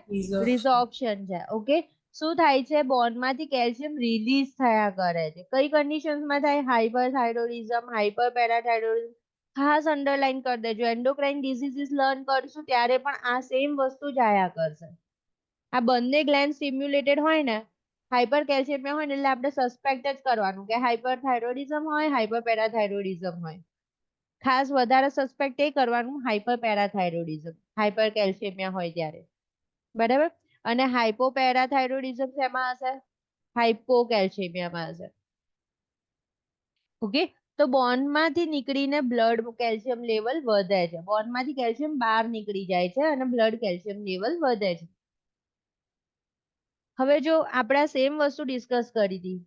રિઝોર્પ્શન છે. ઓકે, શું થાય છે? બોનમાંથી કેલ્શિયમ રિલીઝ થયા કરે છે. કઈ કન્ડિશન્સમાં થાય? Hyperthyroidism, hyperparathyroidism. ખાસ અંડરલાઈન કરી દેજો. એન્ડોક્રાઇન ડિસીઝીસ લર્ન કરશું ત્યારે પણ આ સેમ વસ્તુ જ આયા કરશે. આ બંને ગ્લેન્ડ સ્ટિમ્યુલેટેડ હોય ને, હાઇપર કેલ્શિયમિયા હોય ને, એટલે આપણે સસ્પેક્ટ જ કરવાનું કે હાઇપર થાઇરોઇડિઝમ હોય, હાઇપર પેરાથાઇરોઇડિઝમ હોય. ખાસ વધારે સસ્પેક્ટ એ કરવાનું હાઇપર પેરાથાઇરોઇડિઝમ, હાઇપર કેલ્શિયમિયા હોય ત્યારે, બરાબર. અને હાઇપો પેરાથાઇરોઇડિઝમ શેમાં હશે? હાઇપો કેલ્શિયમિયામાં હશે. ઓકે, તો બોનમાંથી નીકળીને બ્લડ કેલ્શિયમ લેવલ વધે છે. બોનમાંથી કેલ્શિયમ બહાર નીકળી જાય છે અને બ્લડ કેલ્શિયમ લેવલ વધે છે. હવે જો આપણે સેમ વસ્તુ ડિસ્કસ કરી હતી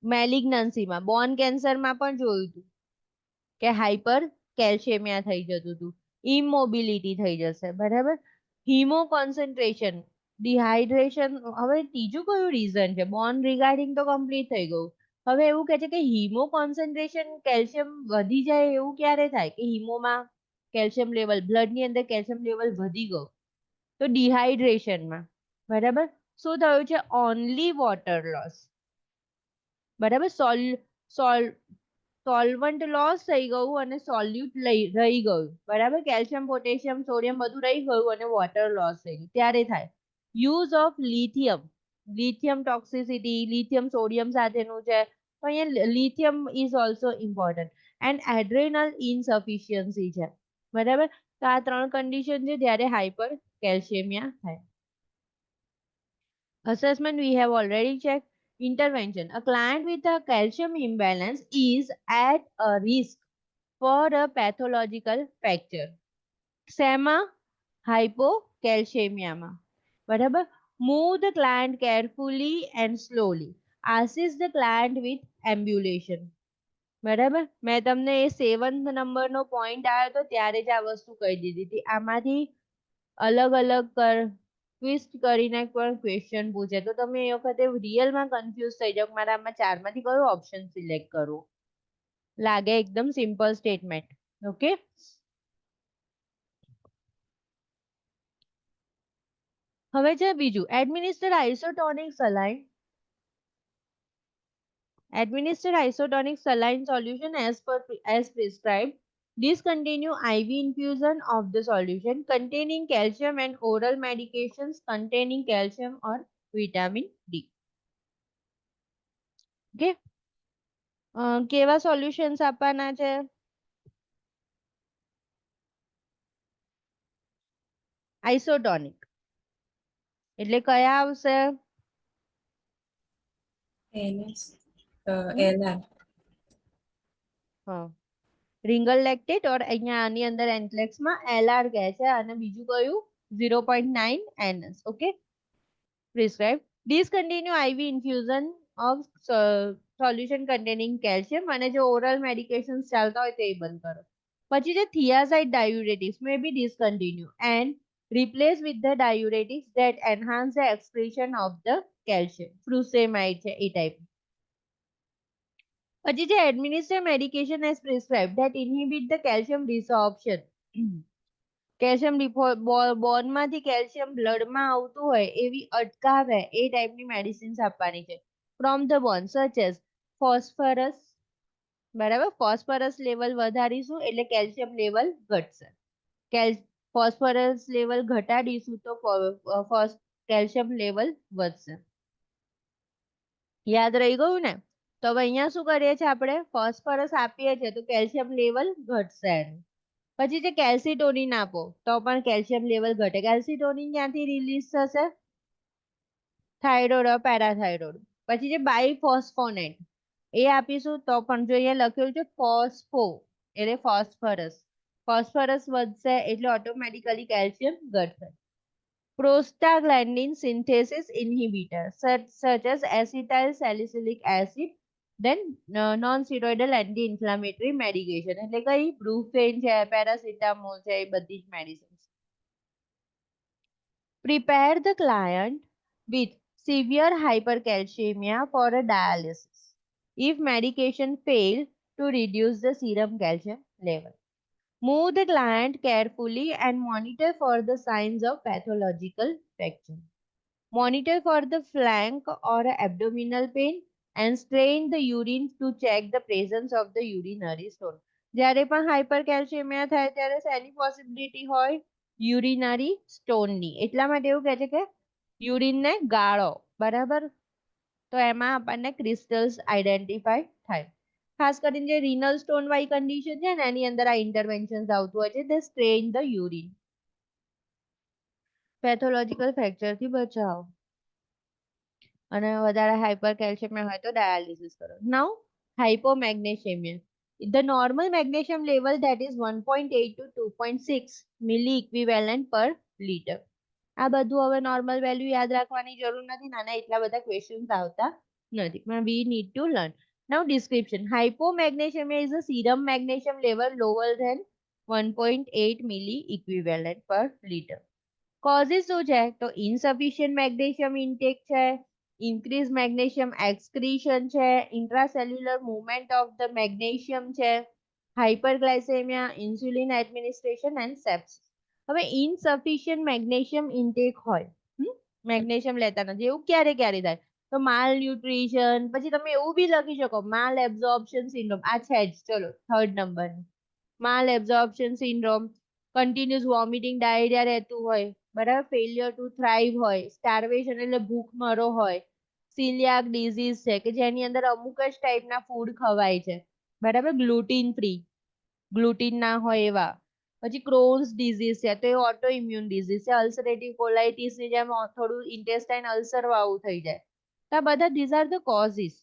મેલિગ્નન્સીમાં, બોન કેન્સરમાં પણ જોયું હતું કે હાઇપર કેલ્શિયમિયા થઈ જતું હતું, ઇમોબિલિટી થઈ જશે, બરાબર. હિમો કોન્સન્ટ્રેશન, ડિહાઇડ્રેશન. હવે ત્રીજું કયું રીઝન છે? બોન રિગાર્ડિંગ તો કમ્પ્લીટ થઈ ગયું. હવે એવું કહે છે કે હિમો કોન્સન્ટ્રેશન, કેલ્શિયમ વધી જાય એવું ક્યારે થાય? કે હિમોમાં કેલ્શિયમ લેવલ, બ્લડની અંદર કેલ્શિયમ લેવલ વધી ગયું તો ડિહાઇડ્રેશનમાં, બરાબર. શું થયું છે? ઓનલી વોટર લોસ, બરાબર. સોલ્વન્ટ લોસ થઈ ગયું અને સોલ્યુટ રહી ગયું, બરાબર. કેલ્શિયમ, પોટેશિયમ, સોડિયમ બધું રહી ગયું અને વોટર લોસ થઈ ગયું. ત્યારે થાય. Use of lithium, lithium toxicity, lithium sodium સાથેનું છે, તો અહીંયા lithium is also important. And adrenal insufficiency છે, બરાબર. તો આ ત્રણ કન્ડિશન છે જ્યારે હાઇપર કેલ્શિયમિયા થાય. Assessment we have already checked. Intervention. A client with a calcium imbalance is at a risk for a pathological fracture. શેમાં? Hypocalcemiaમાં, બરાબર. Move the client carefully and slowly. Assist the client with ambulation. બરાબર. મેં તમને એ 7th નંબરનો point આવ્યો તો ત્યારે જ આ વસ્તુ કહી દીધી હતી. આમાંથી અલગ અલગ ટ્વિસ્ટ કરીને પણ ક્વેશ્ચન પૂછે તો તમે એ વખતે રિયલમાં કન્ફ્યુઝ થઈ જાવ મારા આમાં 4માંથી કયો ઓપ્શન સિલેક્ટ કરવો. લાગે એકદમ સિમ્પલ સ્ટેટમેન્ટ. ઓકે, હવે છે બીજું, administer આઇસોટોનિક સલાઇન. Administer isotonic saline solution as prescribed. Discontinue IV infusion of the solution containing calcium and oral medications containing calcium or vitamin D. Okay. કેવા સોલ્યુશન્સ આપવાના છે? આઇસોટોનિક એટલે કયા આવશે? LR. હા, રિંગલ લેક્ટેટ ઓર અહીંયા આની અંદર એન્થ્લેક્સમાં LR કહે છે અને બીજું કયું 0.9 NS. Okay, prescribe. Discontinue IV infusion of solution containing calcium અને જો ઓરલ મેડિકેશન્સ ચાલતા હોય તો એ બંધ કરો. પછી જે thiazide diuretics may be discontinued and replace with the diuretics that enhance the excretion of the calcium. Furosemide છે એ ટાઈપ. પછી જે administer medication as prescribed that inhibit the calcium resorption. Calcium બોનમાંથી કેલ્શિયમ બ્લડમાં આવતું હોય એવી અટકાવે એ ટાઈપની મેડિસિન્સ આપવાની છે. From the bone such as phosphorus, બરાબર. ફોસ્ફરસ લેવલ વધારીશું એટલે કેલ્શિયમ લેવલ ઘટશે. ફોસ્ફરસ લેવલ ઘટાડીશું તો કેલ્શિયમ લેવલ વધશે. યાદ રહી ગયું ને? તો હવે અહીંયા શું કરીએ છીએ આપણે? ફોસ્ફરસ આપીએ છીએ તો કેલ્શિયમ લેવલ ઘટશે એનું. પછી જે કેલ્સીટોનિન આપો તો પણ કેલ્શિયમ લેવલ ઘટે. કેલ્સીટોનિન ક્યાંથી રિલીઝ થશે? થાઇરોઇડ પેરાથાઇરોઇડ. પછી જે બાયફોસ્ફોનેટ એ આપીશું તો પણ જો અહીંયા લખેલું છે ફોસ્ફો એટલે ફોસ્ફરસ. ફોસ્ફરસ વધશે એટલે ઓટોમેટિકલી કેલ્શિયમ ઘટશે. Prostaglandin synthesis inhibitor such as acetyl salicylic acid, then non-steroidal anti-inflammatory medication. એટલે કઈ બ્રુફેન છે, પેરાસિટામોલ છે, એ બધી જ medicines. Prepare the client with severe hypercalcemia for a dialysis if medication fail to reduce the serum calcium level. Move the client carefully and monitor for the signs of pathological fracture. Monitor for the flank or abdominal pain and strain the urine to check the presence of the urinary stone. જ્યારે પણ હાઇપરકેલ્શિયમિયા થાય ત્યારે શેની possibility હોય? Urinary સ્ટોનની. એટલા માટે એવું કહે છે કે યુરિનને ગાળો, બરાબર? તો એમાં આપણને ક્રિસ્ટલ્સ આઈડેન્ટિફાઈ થાય. ખાસ કરીને જે રિનલ સ્ટોન વાળી કન્ડિશન છે ને એની અંદર આ ઇન્ટરવેન્શન આવતું હોય છે. તે strain the urine. Pathological fracture થી બચાવો અને વધારે હાઇપર કેલ્શિયમ હોય તો ડાયાલિસિસ કરો. નાઉ હાઇપોમેગ્નેશિયમિયા. The normal magnesium level that is 1.8 to 2.6 milli equivalent per liter. આ બધું હવે નોર્મલ વેલ્યુ યાદ રાખવાની જરૂર નથી. નાના એટલા બધા ક્વેશ્ચન્સ આવતા નથી. પણ we need to learn. Now description. Hypomagnesemia is a serum magnesium level lower than 1.8 milli equivalent per liter. Causes શું છે? તો insufficient magnesium intake છે, increased magnesium excretion છે, intracellular movement of the magnesium છે, hyperglycemia, insulin administration and sepsis. હવે insufficient magnesium intake હોય, magnesium લેતા નથી, એવું ક્યારે ક્યારે થાય? તો માલ ન્યુટ્રિશન. પછી તમે એવું બી લખી શકો માલ એબ્ઝોર્પ્શન સિન્ડ્રોમ. આ છે જ, ચલો થર્ડ નંબર. માલ absorption syndrome, continuous vomiting, diarrhoea રહેતું હોય, બરાબર? ફેલિયર ટુ થ્રાઇવ હોય, સ્ટાર્વેશન એટલે ભૂખમરો હોય, સિલિયાક ડિઝીઝ છે કે જેની અંદર અમુક જ ટાઈપના ફૂડ ખવાય છે, બરાબર? ગ્લુટીન ફ્રી, ગ્લુટીન ના હોય એવા. પછી ક્રોન્સ ડિઝીઝ છે તો એ ઓટો ઇમ્યુન ડિઝીઝ છે. અલ્સરેટિવ કોલાઇટિસ ની જેમ થોડું ઇન્ટેસ્ટાઇન અલ્સર વાળું થઈ જાય. તો આ બધા ધીઝ આર ધ કોઝિસ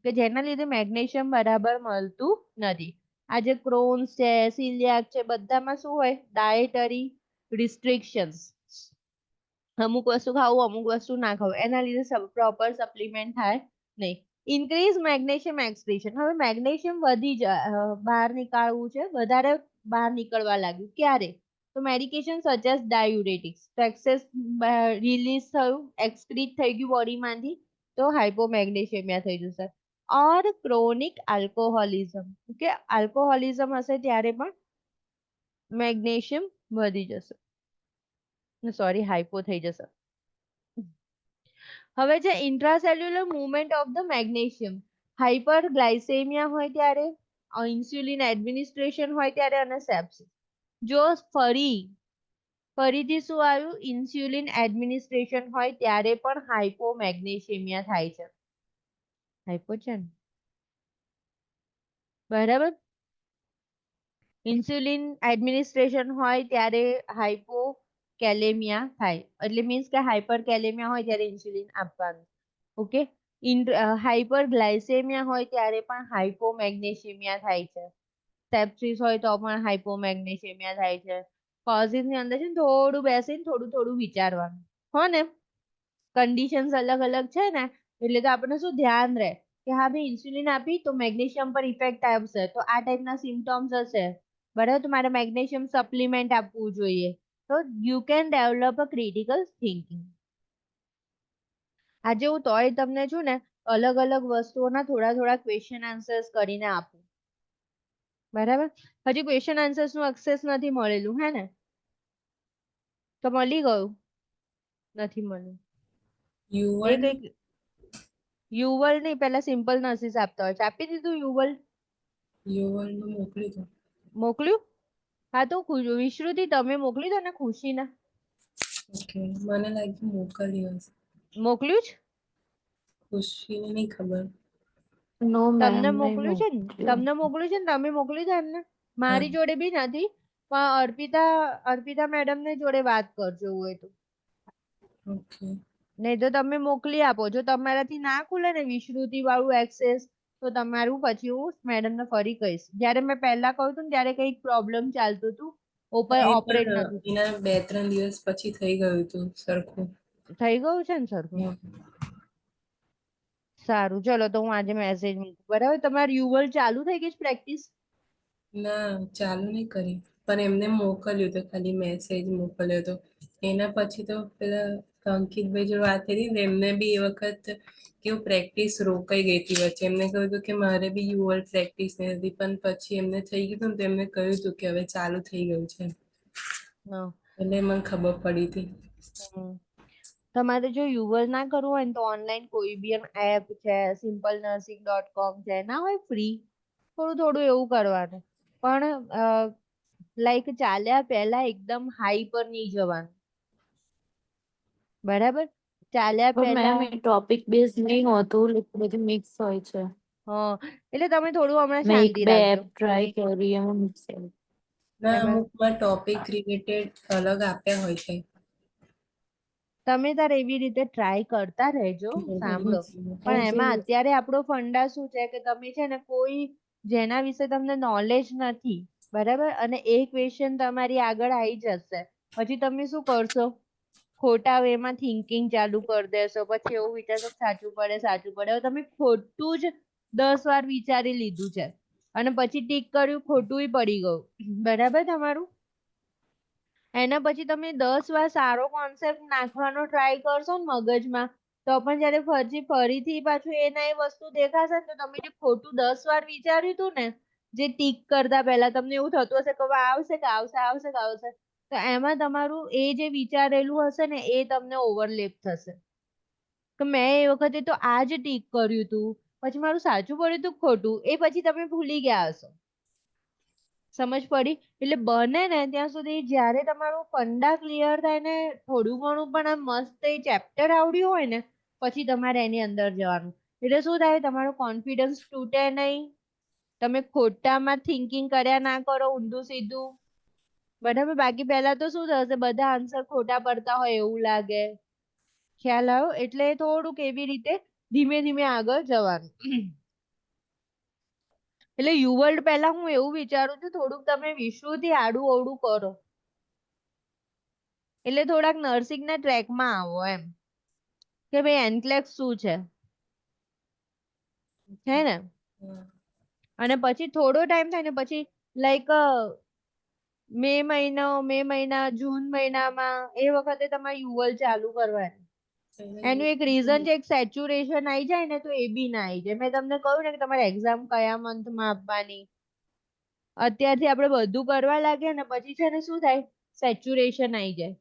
કે જેના લીધે મેગ્નેશિયમ બરાબર મળતું નથી. આ જે ક્રોન્સ છે, સિલિયાક છે, બધામાં શું હોય? Dietary restrictions. અમુક વસ્તુ ખાવું, અમુક વસ્તુ ના ખાવું, એના લીધે પ્રોપર સપ્લિમેન્ટ થાય નહીં. Increase magnesium excretion. હવે મેગ્નેશિયમ વધી જાય, બહાર નીકાળવું છે, વધારે બહાર નીકળવા લાગ્યું. ક્યારે? તો મેડિકેશન સજેસ ડાયુરેટિક્સ. તો એક્સેસ રિલીઝ થયું, એક્સક્રીટ થઈ ગયું બોડીમાંથી, તો હાઇપોમેગ્નેશિયમિયા થઈ જશે. ઓર ક્રોનિક આલ્કોહોલિઝમ. કે આલ્કોહોલિઝમ હશે ત્યારે પણ મેગ્નેશિયમ વધી જશે, સોરી હાઇપો થઈ જશે. હવે જે intracellular movement of the magnesium, hyperglycaemia હોય ત્યારે, ઇન્સ્યુલિન એડમિનિસ્ટ્રેશન હોય ત્યારે અને સેપ્સિસ. જો ફરીથી શું આવ્યું? ઇન્સ્યુલિન એડમિનિસ્ટ્રેશન હોય ત્યારે પણ હાઇપોમેગ્નેશિયમિયા થાય છે. હાઇપો છે ને, બરાબર? ઇન્સ્યુલિન એડમિનિસ્ટ્રેશન હોય ત્યારે હાઇપો કેલેમિયા થાય. એટલે મીન્સ કે હાઇપર કેલેમિયા હોય ત્યારે ઇન્સ્યુલિન આપવાનું. ઓકે. હાઇપરગ્લાયસેમિયા હોય ત્યારે પણ હાઇપોમેગ્નેશિયમિયા થાય છે. સેપ્સિસ હોય તો પણ હાઇપોમેગ્નેશિયમિયા થાય છે. કોઝિસ ની અંદર છે ને થોડું બેસીને થોડું થોડું વિચારવાનું હો ને. કન્ડિશન્સ અલગ અલગ છે ને એટલે તો આપણે શું ધ્યાન રહે કે હા ભાઈ ઇન્સ્યુલિન આપી તો મેગ્નેશિયમ પર ઇફેક્ટ આવશે, તો આ ટાઈપના સિમ્ટોમ્સ હશે, બરાબર? તો મારે મેગ્નેશિયમ સપ્લિમેન્ટ આપવું જોઈએ. તો you can develop a critical thinking. આજે હું તોય તમને છું ને અલગ અલગ વસ્તુઓના થોડા થોડા ક્વેશ્ચન આન્સર્સ કરીને આપું, બરાબર? હજી ક્વેશ્ચન આન્સર્સ નું એક્સેસ નથી મળેલું, હે ને? તો મળી ગયું? નથી મળ્યું. એ યુવન કઈક યુવલ નહીં, પેલા સિમ્પલ નર્સિસ આપતા હોય છે. આપી દીધું યુવલ? યુવનનું મોકલી દો. મોકલ્યું? હા તો વિશ્રુતિ તમે મોકલી દો ને ખુશીને. ઓકે, મને લાગ્યું મોકલ્યું હશે. મોકલ્યું છે? ખુશીને નહીં ખબર. નો મેમ તમને નહીં મોકલ્યું છે ને? મોકલ્યો. તમને મોકલ્યું છે ને? તમે મોકલી દો એમને. હા મારી જોડે બી નથી, પણ અર્પિતા મેડમ ને જોડે વાત કરજો એવું હોય તો. ઓકે. નહીં તો તમે મોકલી આપો. જો તમારાથી ના ખુલે ને વિશ્રુતિ વાળું એક્સેસ, તો તમારું પછી હું મેડમ ને ફરી કહીશ. જ્યારે મેં પહેલા કહ્યું હતું ને ત્યારે કંઈક પ્રોબ્લેમ ચાલતું હતું, હા, એ ઓપરેટ પણ નતું થતું. એના 2-3 દિવસ પછી થઈ ગયું હતું સરખું. થઈ ગયું છે ને સરખું? હમ. સારું, ચલો તો હું આજે મેસેજ મૂકું. બરાબર, તમારી યુવલ ચાલુ થઈ ગઈ છે પ્રેક્ટિસ? ના, ચાલુ નહીં કરી, પણ એમને મોકલ્યું તો ખાલી મેસેજ મોકલ્યો હતો. એના પછી તો પેલા અંકિતભાઈ જોડે વાત કરી ને એમને બી એ વખત કેવું પ્રેક્ટિસ રોકાઈ ગઈ હતી વચ્ચે. એમને કહ્યું હતું કે મારે બી યુવલ પ્રેક્ટિસ નહીં હતી, પણ પછી એમને થઈ ગયું હતું ને તો એમને કહ્યું હતું કે હવે ચાલુ થઈ ગયું છે. હા. એટલે મને ખબર પડી હતી. હમ. તમારે જો યુવલ ના કરવું હોય ને તો ઓનલાઈન કોઈ બી એપ છે, simplenursing.com છે, ના હોય ફ્રી, થોડું થોડું એવું કરવાનું. પણ લાઈક ચાલ્યા પહેલા એકદમ હાઈ પર નહીં જવાનું. બરાબર, ચાલ્યા પણ પહેલા. મેમ એ ટોપિક બેઝ નહીં હોતું, like બધું મિક્સ હોય છે. હા, એટલે તમે થોડું હમણાં મેં શાંતિ 1-2 રાખજો. એપ ટ્રાય કરી એમાં મિક્સ હોય. ના, એમાં અમુકમાં ટોપિક રિલેટેડ અલગ આપ્યા હોય છે. તમે તાર એવી રીતે ટ્રાય કરતા રહેજો. સાંભળો, પણ એઝ એમાં અત્યારે આપણો ફંડા શું છે કે તમે છે ને કોઈ જેના વિશે તમને નોલેજ નથી, બરાબર, અને એ ક્વેશ્ચન તમારી આગળ આવી જશે, પછી તમે શું કરશો? ખોટા વેમાં થિંકિંગ ચાલુ કરી દેશો. પછી એવું વિચારશો કે સાચું પડે સાચું પડે. હવે તમે ખોટું જ 10 વાર વિચારી લીધું છે અને પછી ટીક કર્યું, ખોટું પડી ગયું, બરાબર તમારું. એના પછી તમે 10 વાર સારો કોન્સેપ્ટ નાખવાનો ટ્રાય કરશો ને મગજમાં, તો પણ જ્યારે ફરીથી પાછું એના એ વસ્તુ દેખાશે ને તો તમે જે ખોટું 10 વાર વિચાર્યું હતું ને, જે ટીક કરતા પહેલા તમને એવું થતું હશે કે હવે આવશે કે આવશે આવશે કે આવશે, તો એમાં તમારું એ જે વિચારેલું હશે ને એ તમને ઓવરલેપ થશે કે મેં એ વખતે તો આ જ ટીક કર્યું હતું, પછી મારું સાચું પડ્યું હતું ખોટું, એ પછી તમે ભૂલી ગયા હશો. સમજ પડી? એટલે બને ને ત્યાં સુધી જ્યારે તમારું ફંડા ક્લિયર થાય ને થોડું ઘણું પણ આમ મસ્ત એ ચેપ્ટર આવડ્યું હોય ને, પછી તમારે એની અંદર જવાનું. એટલે શું થાય? તમારો કોન્ફિડન્સ તૂટે નહીં, તમે ખોટામાં થિંકિંગ કર્યા ના કરો ઊંધું સીધું, બરાબર. બાકી પહેલા તો શું થશે, બધા આન્સર ખોટા પડતા હોય એવું લાગે. ખ્યાલ આવ્યો? એટલે થોડુંક એવી રીતે ધીમે ધીમે આગળ જવાનું. એટલે યુવર્લ્ડ પહેલા હું એવું વિચારું છું થોડુંક તમે વિશ્વથી આડું અવડું કરો, એટલે થોડાક નર્સિંગ ના ટ્રેકમાં આવો એમ, કે ભાઈ એનક્લેક્સ શું છે, હે ને. હા. અને પછી થોડો ટાઈમ થાય ને પછી લાઈક મે મહિના જૂન મહિનામાં એ વખતે તમારે યુવલ ચાલુ કરવાની. એનું એક રીઝન છે, એક સેચ્યુરેશન આવી જાય ને તો એ બી ના આવી જાય. મેં તમને કહ્યું ને કે તમારે એક્ઝામ કયા મંથમાં આપવાની, અત્યારથી આપણે બધું કરવા લાગે ને પછી છે ને શું થાય, સેચ્યુરેશન આવી જાય.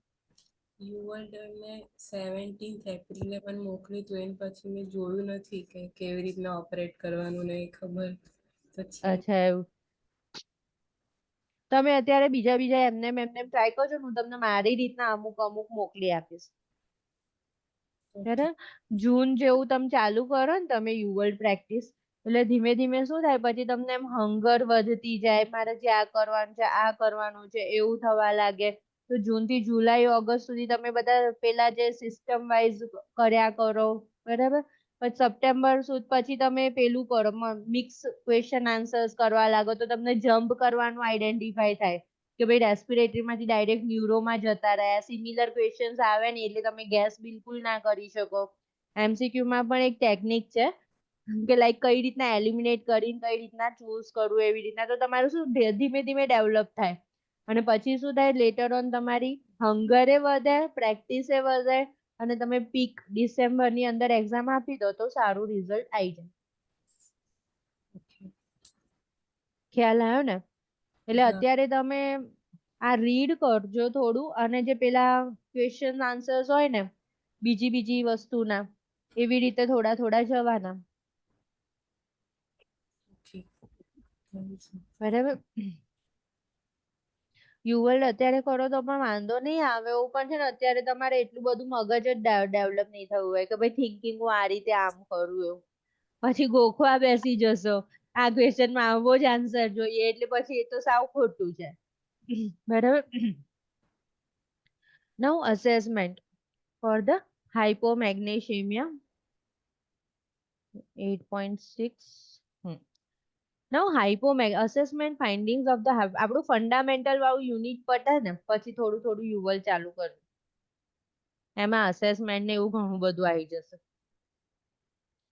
યુવર્લ્ડને 17th એપ્રિલે પણ મોકલ્યું હતું, એને પછી મેં જોયું નથી કે કેવી રીતના ઓપરેટ કરવાનું ને એ ખબર તો છે. અચ્છા, એવું. તમે અત્યારે બીજા એમને ટ્રાય કરજો, હું તમને મારી રીતના અમુક અમુક મોકલી આપીશ. બરાબર, જૂન જેવું તમે ચાલુ કરો ને તમે યુવર્લ્ડ પ્રેક્ટિસ, એટલે ધીમે ધીમે શું થાય પછી તમને એમ હંગર વધતી જાય, મારે જે આ કરવાનું છે આ કરવાનું છે એવું થવા લાગે. તો જૂન થી જુલાઈ ઓગસ્ટ સુધી તમે બધા પેલા જે સિસ્ટમ વાઇઝ કર્યા કરો, બરાબર. પછી સપ્ટેમ્બર સુધી પછી તમે પેલું કરો, મિક્સ ક્વેશ્ચન આન્સર્સ કરવા લાગો, તો તમને જમ્પ કરવાનું આઈડેન્ટિફાઈ થાય કે ભાઈ રેસ્પિરેટરી માંથી ડાયરેક્ટ ન્યુરોમાં જતા રહ્યા. સિમિલર ક્વેશ્ચન્સ આવે ને એટલે તમે ગેસ બિલકુલ ના કરી શકો. એમસીક્યુ માં પણ એક ટેકનિક છે કે લાઈક કઈ રીતના એલિમિનેટ કરીને કઈ રીતના ચૂઝ કરવું, એવી રીતના. તો તમારું શું ધીમે ધીમે ડેવલપ થાય અને પછી શું થાય, લેટર ઓન તમારી હંગરે વધે, પ્રેક્ટિસે વધે અને તમે પીક ડિસેમ્બર ની અંદર એક્ઝામ આપી દો તો સારું રિઝલ્ટ આવી જાય. ખ્યાલ આવ્યો ને? એટલે હા. અત્યારે તમે આ રીડ કરજો થોડું, અને જે પેલા ક્વેશ્ચન આન્સર્સ હોય ને બીજી વસ્તુના, એવી રીતે થોડા થોડા જવાના, ઓકે. બરાબર. યુવલ અત્યારે કરો તો પણ વાંધો નહીં આવે, એવું પણ છે ને અત્યારે તમારે એટલું બધું મગજ જ ડેવલપ નહીં થયું હોય કે ભાઈ થિંકિંગ હું આ રીતે આમ કરું એવું. પછી ગોખવા બેસી જશો આ ક્વેશ્ચન માં આવો જ આન્સર જોઈએ, એટલે પછી એ તો સાવ ખોટું છે. બરાબર. Now assessment for the hypomagnesemia 8.6. Now assessment findings of the આપણું ફંડામેન્ટલ વાળું યુનિટ પતે ને પછી થોડું થોડું યુવલ ચાલુ કર, એમાં અસેસમેન્ટ ને એવું ઘણું બધું આવી જશે.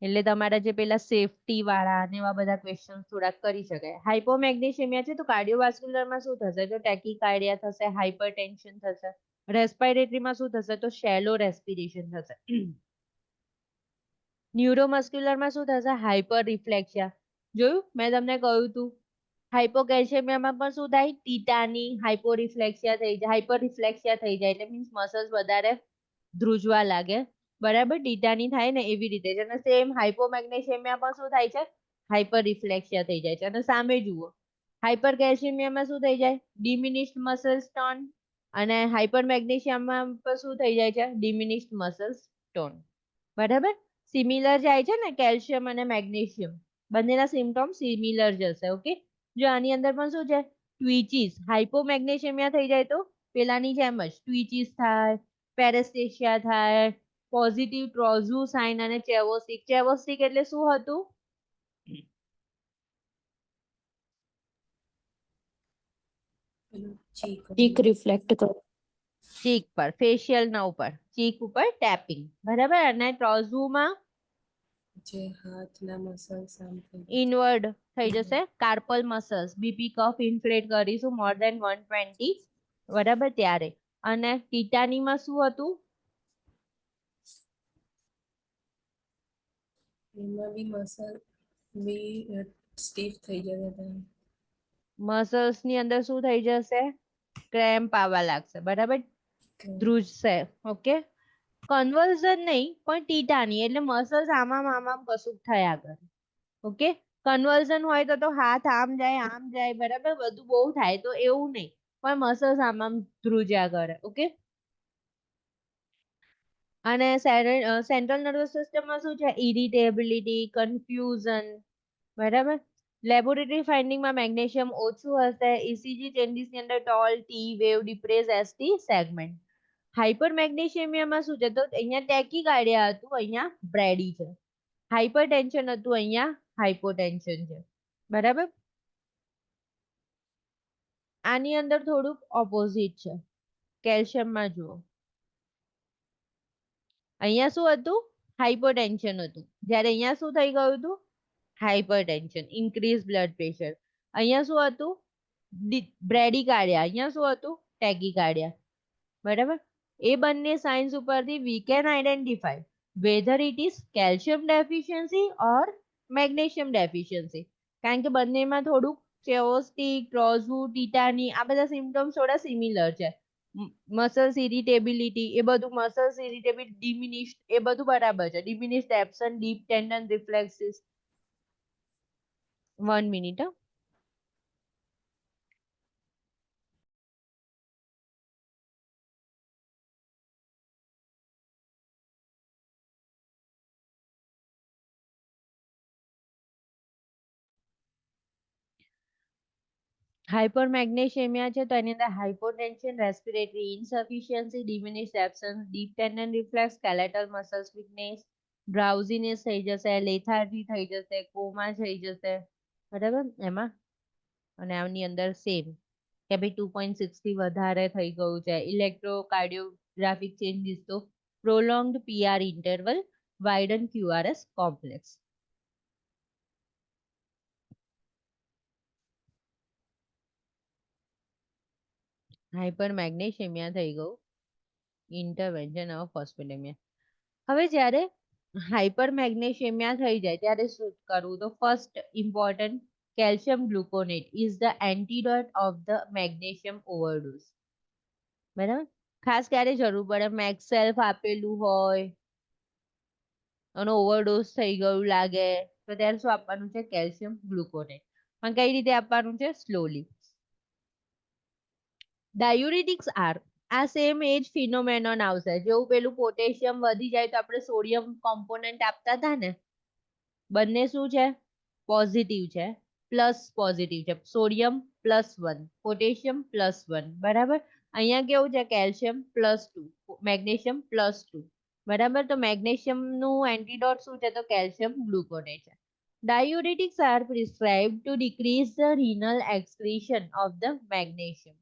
એટલે તમારા જે પેલા સેફટી વાળા ને એવા બધા ક્વેશ્ચન થોડાક કરી શકાય. હાઇપોમેગ્નેશિયમિયા છે તો કાર્ડિયોવાસ્ક્યુલરમાં શું થશે? તો ટેકીકાર્ડિયા થશે, હાઇપરટેન્શન થશે. રેસ્પિરેટરીમાં શું થશે? તો શેલો રેસ્પિરેશન થશે. ન્યુરોમસ્ક્યુલરમાં શું થશે? હાઇપર રિફ્લેક્સિયા. જોયું મેં તમને કહ્યું હતું. હાઇપોકેલ્શિયમિયામાં પણ શું થાય? ટીટાની હાઇપોરિફ્લેક્સિયા થઈ જાય, હાઇપર રિફ્લેક્સિયા થઈ જાય, એટલે મીન્સ મસલ્સ વધારે ધ્રુજવા લાગે. બરાબર, ટીટાની થાય ને એવી રીતે છે. અને સેમ હાઇપોમેગ્નેશિયમિયા પણ શું થાય છે? હાઇપર રિફ્લેક્સિયા થઈ જાય છે. અને સામે જુઓ, હાઇપર કેલ્શિયમિયામાં શું થઈ જાય? ડિમિનિશ્ડ મસલ્સ ટોન. અને હાઇપર મેગ્નેશિયમમાં પણ શું થઈ જાય છે? ડિમિનિશ્ડ મસલ્સ ટોન. બરાબર, સિમિલર જાય છે ને કેલ્શિયમ અને મેગ્નેશિયમ, બંનેના સિમ્પટોમ સિમિલર જશે. ઓકે, જો આની અંદર પણ શું છે? ટ્વિચીસ. હાઇપોમેગ્નેશિયમિયા થઈ જાય તો પેલાની જેમ જ ટ્વિચીસ થાય, પેરેસ્થેસિયા થાય, પોઝિટિવ ટ્રોઝુ સાઇન અને ચેવોસિક. ચેવોસિક એટલે શું હતું? પેલું ચીક ચીક રિફ્લેક્ટ કરે. ચીક પર, ફેશિયલ ના ઉપર, ચીક ઉપર ટેપિંગ. બરાબર, અને ટ્રોઝુમાં જે હાથના મસલ્સ આમ થઈ જાય. ઇનવર્ડ થઈ જશે. કાર્પલ મસલ્સ, બીપી કફ ઇન્ફ્લેટ કરીશું મોર ધેન 120, બરાબર ત્યારે. અને ટીટાનીમાં શું હતું? એમાં બી મસલ બી સ્ટીફ થઈ જતા હતા. મસલ્સ ની અંદર શું થઈ જશે? ક્રેમ્પ આવવા લાગશે. બરાબર, ધ્રુજશે. ઓકે, કન્વર્ઝન નહીં પણ ટીટાની, એટલે મસલ્સ આમામ આમામ કશું થયા કરે. ઓકે, કન્વર્ઝન હોય તો હાથ આમ જાય આમ જાય, બરાબર, બધું બહુ થાય. તો એવું નહીં, પણ મસલ્સ આમામ ધ્રુજ્યા કરે. ઓકે, અને સેન્ટ્રલ નર્વસ સિસ્ટમમાં શું છે? Irritability, confusion. બરાબર, લેબોરેટરી ફાઇન્ડિંગમાં મેગ્નેશિયમ ઓછું હશે. ઇસીજી ચેન્જીસ ની અંદર tall, T wave, depress, ST segment. હાઇપર મેગ્નેશિયમિયામાં શું છે? તો અહીંયા ટેકીકાર્ડિયા હતું, અહીંયા બ્રેડી છે. હાઇપર ટેન્શન હતું, અહીંયા હાઇપોટેન્શન છે. બરાબર, આની અંદર થોડુંક ઓપોઝિટ છે. કેલ્શિયમમાં જુઓ, અહીંયા શું હતું? હાઇપોટેન્શન હતું, જ્યારે અહીંયા શું થઈ ગયું હતું? Hypertension, increase blood pressure. અહીંયા શું હતું? બ્રેડીકાર્ડિયા. અહીંયા શું હતું? ટેકીકાર્ડિયા. બરાબર, એ બંને સાઇન્સ ઉપરથી we can identify whether it is calcium deficiency or magnesium deficiency. કારણ કે બંનેમાં થોડુંક ચેઓસ્ટિક, ટ્રોઝુ, ટીટાની આ બધા સિમ્પટમ્સ થોડા સિમિલર છે. મસલ્સ ઇરિટેબિલિટી, એ બધું મસલ્સ ઇરિટેબિલિટી, ડિમિનિશ્ડ, એ બધું બરાબર છે. Diminished absent deep tendon reflexes. 1 minute. Hypermagnesaemia છે તો એની અંદર hypotension, respiratory insufficiency, diminished absence, deep tendon reflex, skeletal muscles weakness, drowsiness થઈ જશે, લેથાર્જી થઈ જશે, કોમા થઈ જશે. બરાબર, એમાં અને આની અંદર સેમ કે ભાઈ 2.6 થી વધારે થઈ ગયું છે. ઇલેક્ટ્રોકાર્ડિયોગ્રાફિક ચેન્જીસ તો પ્રોલોંગ્ડ PR interval, વાઇડન QRS complex. Hyper મેગ્નેશિયમિયા થઈ ગયું, ઇન્ટરવેન્શન ઓફ ફોસ્ફેટેમિયા. હવે જ્યારે હાઇપર મેગ્નેશિયમિયા થઈ જાય ત્યારે શું કરવું? તો first important, calcium gluconate is the antidote of the magnesium overdose. બરાબર, ખાસ ક્યારે જરૂર પડે? મેક્સેલ્ફ આપેલું હોય અને ઓવરડોઝ થઈ ગયું લાગે તો ત્યારે શું આપવાનું છે? કેલ્શિયમ ગ્લુકોનેટ. પણ કઈ રીતે આપવાનું છે? સ્લોલી. ડાયુરિટિક્સ આર આ સેમ એજ ફિનોમેનોન આવશે. જેવું પેલું પોટેશિયમ વધી જાય તો આપણે સોડિયમ કોમ્પોનન્ટ આપતા હતા ને, બંને શું છે? પોઝિટિવ છે, પ્લસ પોઝિટિવ છે. સોડિયમ +1, પોટેશિયમ +1, બરાબર. અહીંયા કેવું છે? કેલ્શિયમ +2, મેગ્નેશિયમ +2, બરાબર. તો મેગ્નેશિયમ નું એન્ટીડોટ શું છે? તો કેલ્શિયમ ગ્લુકોનેટ છે. Diuretics are prescribed to decrease the renal excretion of the magnesium.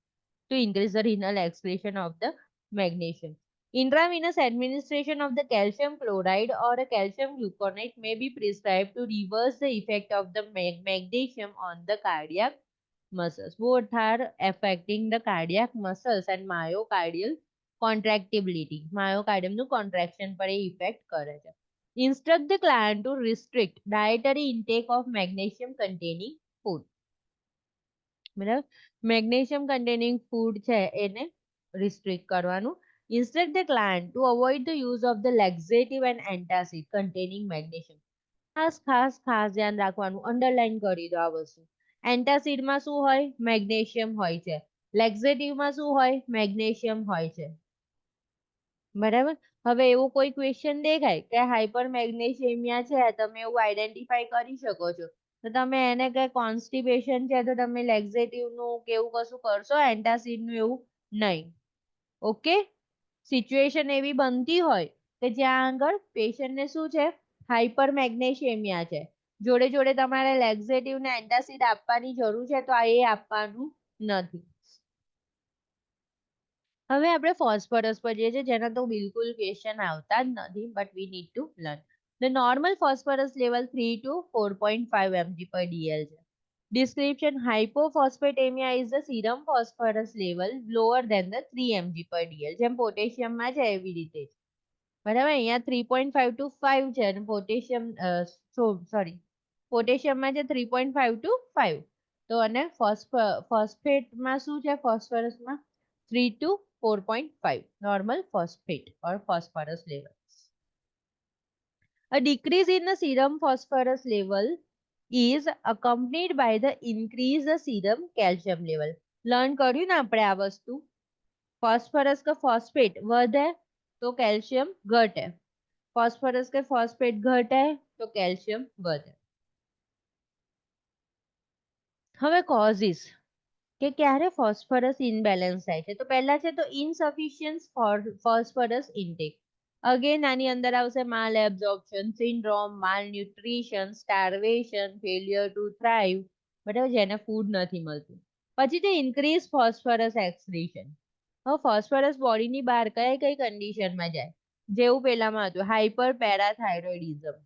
To increase the renal excretion of the magnesium. Intravenous administration of the calcium chloride or a calcium gluconate may be prescribed to reverse the effect of the magnesium on the cardiac muscles. Both are affecting the cardiac muscles and myocardial contractibility. Myocardium નું contraction પર એ effect કરે છે. Instruct the client to restrict dietary intake of magnesium containing food. બરાબર, magnesium containing food છે એને restrict કરવાનું. Instruct the client to avoid the use of the laxative and antacid containing magnesium. ખાસ ધ્યાન રાખવાનું, અંડરલાઈન કરી દો આ વસ્તુ. એન્ટાસિડમાં શું હોય? મેગ્નેશિયમ હોય છે. લેક્ઝેટિવમાં શું હોય? મેગ્નેશિયમ હોય છે, બરાબર. હવે એવું કોઈ ક્વેશ્ચન દેખાય કે હાઇપર મેગ્નેશિયમિયા છે, તમે એવું આઈડેન્ટિફાઈ કરી શકો છો, તો તમે એને કે કોન્સ્ટિપેશન છે તો તમે લેક્ઝેટિવ નું કે એવું કશું કરશો, એન્ટાસિડ નું એવું નહીં. ઓકે, સિચ્યુએશન એવી બનતી હોય કે જ્યાં આગળ પેશન્ટને શું છે? હાઇપર મેગ્નેશિયમિયા છે, જોડે જોડે તમારે લેક્ઝેટિવ ને એન્ટાસિડ આપવાની જરૂર છે, તો આ એ આપવાનું નથી. હવે આપણે ફોસ્ફરસ પર જઈએ છીએ, જેના તો બિલકુલ ક્વેશ્ચન આવતા જ નથી, but we need to learn. The normal phosphorus level 3 to 4.5 mg/dl છે. Description: hypophosphatemia is the serum phosphorus level lower than the 3 mg/dl. જેમ પોટેશિયમમાં છે એવી રીતે જ, બરાબર. અહીંયા 3.5 to 5 છે અને પોટેશિયમમાં છે 3.5 to 5. તો અને ફોસ્ફેટમાં શું છે? ફોસ્ફરસમાં 3 to 4.5 normal phosphate or phosphorus level. A decrease in the serum phosphorus level is accompanied by the increase the serum calcium level. Learn કર્યું ને આપણે આ વસ્તુ, ફોસ્ફરસ કે ફોસ્ફેટ વધે તો કેલ્શિયમ ઘટે, ફોસ્ફરસ કે ફોસ્ફેટ ઘટે તો કેલ્શિયમ વધે. હવે કોઝિસ કે ક્યારે ફોસ્ફરસ ઇનબેલેન્સ થાય છે, તો પહેલા છે તો ઇનસફિશિયન્ટ ફોસ્ફરસ ઇન્ટેક. અગેન આની અંદર આવશે માલ એબ્ઝોર્પ્શન સિન્ડ્રોમ, માલ ન્યુટ્રિશન, સ્ટાર્વેશન, ફેલિયર ટુ થ્રાઇવ, બરાબર, જેને ફૂડ નથી મળતું. પછી છે ઇન્ક્રીઝ ફોસ્ફરસ એક્સક્રીશન. હવે ફોસ્ફરસ બોડીની બહાર કઈ કઈ કન્ડિશનમાં જાય? જેવું પેલામાં હતું હાઇપર પેરાથાઇરોઇડિઝમ,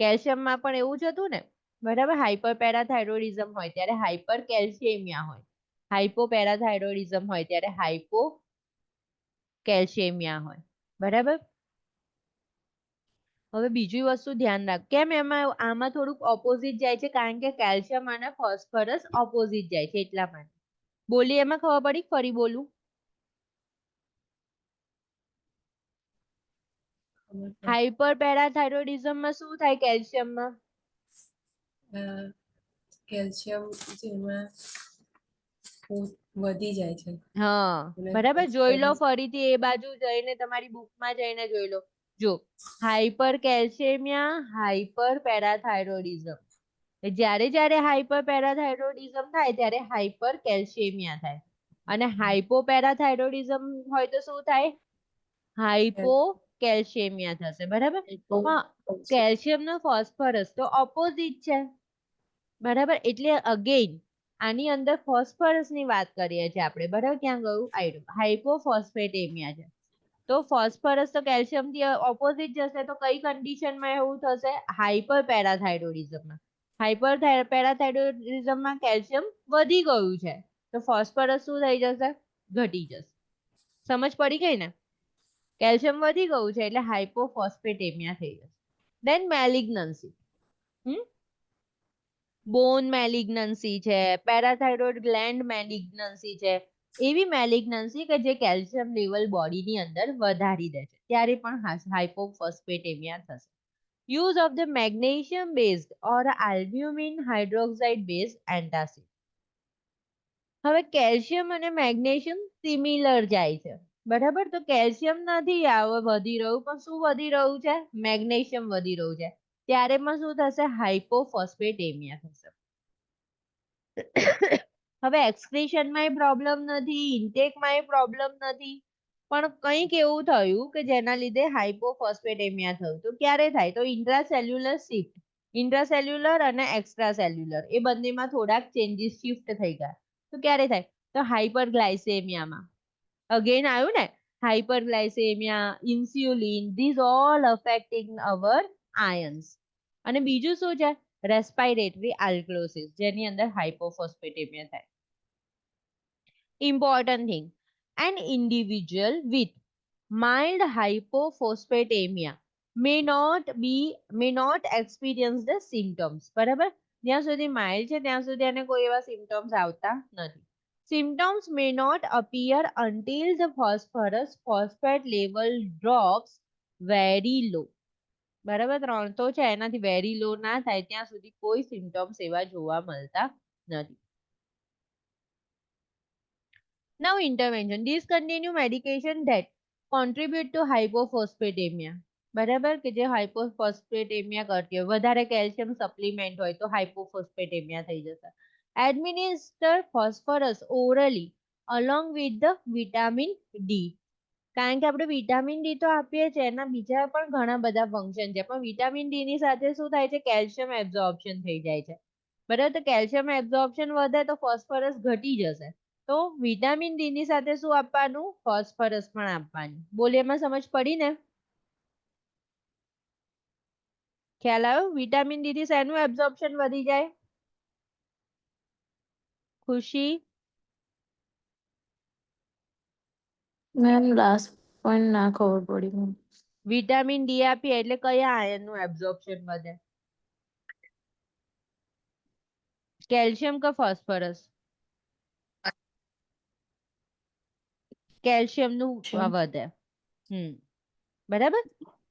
કેલ્શિયમમાં પણ એવું જ હતું ને, બરાબર. હાઇપર પેરાથાઇરોઇડિઝમ હોય ત્યારે હાઇપર કેલ્શિયમિયા હોય, હાઇપો પેરાથાઇરોઇડિઝમ હોય ત્યારે હાઇપો કેલ્શિયમિયા હોય, બરાબર. હવે બીજી વસ્તુ ધ્યાન રાખ, કેમ એમાં આમાં થોડુંક ઓપોઝિટ જાય છે? કારણ કે કેલ્શિયમ અને ફોસ્ફરસ ઓપોઝિટ જાય છે એટલા માટે. બોલી એમાં ખબર પડી? ફરી બોલું. હાઇપર પેરાથાઇરોઇડિઝમમાં શું થાય? કેલ્શિયમમાં કેલ્શિયમ જેમાં વધી જાય છે. હા, અને બરાબર. જોઈ લો phosphorus ફરીથી એ બાજુ જઈને, તમારી બુકમાં જઈને જોઈ લો. જો હાઇપર કેલ્શિયમિયા, હાઇપર પેરાથાઇરોઇડિઝમ. જ્યારે જ્યારે હાઇપર પેરાથાઇરોઇડિઝમ થાય ત્યારે હાઇપર કેલ્શિયમિયા થાય, અને હાઇપો પેરાથાઇરોઇડિઝમ હોય તો શું થાય? હાઇપો કેલ્શિયમિયા થશે, બરાબર. હા, કેલ્શિયમ નો ફોસ્ફરસ તો ઓપોઝિટ છે, બરાબર. એટલે અગેન આની અંદર ફોસ્ફરસ ની વાત કરીએ છીએ આપણે, બરાબર. ક્યાં ગયું? આઈડો હાઇપોફોસ્ફેટેમિયા છે. તો ફોસ્ફરસ તો કેલ્શિયમ થી ઓપોઝિટ જશે, તો કઈ કન્ડિશનમાં એવું થશે? હાઇપર પેરાથાઇરોઇડિઝમમાં. હાઇપર પેરાથાઇરોઇડિઝમમાં કેલ્શિયમ વધી ગયું છે, તો ફોસ્ફરસ શું થઈ જશે? ઘટી જશે. સમજ પડી ગઈ ને? કેલ્શિયમ વધી ગયું છે એટલે હાઇપોફોસ્ફેટેમિયા થઈ જશે. દેન મેલિગ્નન્સી, બોન મેલિગ્નન્સી છે, પેરાથાઇરોઇડ ગ્લેન્ડ મેલિગ્નન્સી છે, એવી મેલિગ્નન્સી કે જે કેલ્શિયમ લેવલ બોડીની અંદર વધારી દે છે, ત્યારે પણ હાઇપોફોસ્ફેટેમિયા થશે. Use of the magnesium based or albumin hydroxide based antacid. હવે કેલ્શિયમ અને મેગ્નેશિયમ સિમિલર જાય છે, બરાબર? તો કેલ્શિયમ નથી વધી રહ્યું, પણ શું વધી રહ્યું છે? મેગ્નેશિયમ વધી રહ્યું છે. ત્યારે પણ શું થશે? હાઇપોફોસ્ફેટેમિયા થશે. હવે એક્સક્રીશનમાં પ્રોબ્લેમ નથી, ઇન્ટેકમાં પ્રોબ્લેમ નથી, પણ કંઈક એવું થયું કે જેના લીધે હાઇપોફોસ્ફેટેમિયા થયું. તો ક્યારે થાય? તો ઇન્ટ્રાસેલ્યુલર શિફ્ટ, ઇન્ટ્રાસેલ્યુલર અને એક્સ્ટ્રાસેલ્યુલર એ બંનેમાં થોડાક ચેન્જીસ શિફ્ટ થઈ ગયા. તો ક્યારે થાય? તો હાઇપરગ્લાયસેમિયામાં. અગેન આવ્યું ને, hyperglycaemia, insulin, these all affecting our ions. અને બીજું શું છે? રેસ્પિરેટરી આલ્કલોસિસ, જેની અંદર હાઇપોફોસ્ફેટેમિયા થાય. Important thing, an individual with mild hypophosphatemia may not experience the symptoms. બરાબર? જ્યાં સુધી mild છે ત્યાં સુધી એને કોઈ એવા symptoms આવતા નથી. Symptoms may not appear until the phosphate level drops very low. બરાબર? 3 તો છે, એનાથી very low ના થાય ત્યાં સુધી કોઈ symptoms એવા જોવા મળતા નથી. Now intervention. Discontinue medication that contribute to hypophosphatemia. બરાબર? કે જે હાઇપોફોસ્ફેટેમિયા કરતી હોય, વધારે કેલ્શિયમ સપ્લિમેન્ટ હોય તો હાઇપોફોસ્ફેટેમિયા થઈ જશે. Administer phosphorus orally along with the vitamin D. કારણ કે આપણે વિટામિન ડી તો આપીએ છીએ, એના બીજા પણ ઘણા બધા ફંક્શન છે, પણ વિટામિન ડી ની સાથે શું થાય છે? કેલ્શિયમ એબ્ઝોર્પ્શન થઈ જાય છે. બરાબર? તો કેલ્શિયમ એબ્ઝોર્પ્શન વધે તો ફોસ્ફરસ ઘટી જશે. તો વિટામિન ડી ની સાથે શું આપવાનું? ફોસ્ફરસ પણ આપવાનું. બોલ, એમાં સમજ પડી ને? ખ્યાલ આવ્યો? વિટામિન ડી થી શેનું એબ્ઝોર્પ્શન વધી જાય? ખુશી? મેમ લાસ્ટ પોઈન્ટ ના ખબર પડી મને. વિટામિન ડી આપીએ એટલે કયા આયન નું એબ્ઝોર્પ્શન વધે? કેલ્શિયમ કે ફોસ્ફરસ? કેલ્શિયમ નું વધે. બરાબર?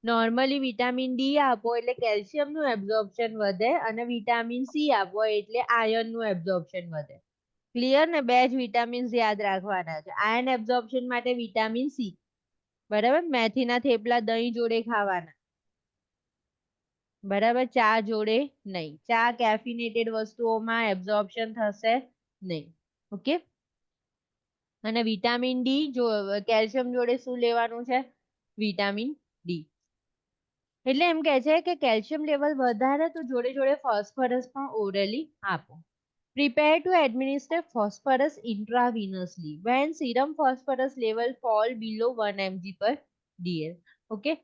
નોર્મલી વિટામિન ડી આપો એટલે કેલ્શિયમ નું એબ્ઝોર્પ્શન વધે, અને વિટામિન સી આપો એટલે આયર્ન નું એબ્ઝોર્પ્શન વધે. ક્લિયર ને? બે જ વિટામિન્સ યાદ રાખવાના છે. આયર્ન એબ્ઝોર્પ્શન માટે વિટામિન સી. બરાબર? મેથીના થેપલા દહીં જોડે ખાવાના. બરાબર? ચા જોડે નહીં. ચા કેફિનેટેડ વસ્તુઓમાં એબ્ઝોર્પ્શન થશે નહીં. ઓકે? અને વિટામિન ડી જો કેલ્શિયમ જોડે શું લેવાનું છે? Vitamin D. એટલે એમ કહે છે કે કેલ્શિયમ લેવલ વધારે તો જોડે જોડે ફોસ્ફરસ પણ ઓરલી આપો. Prepare to administer phosphorus intravenously when serum phosphorus level fall below 1 mg per dl. Okay?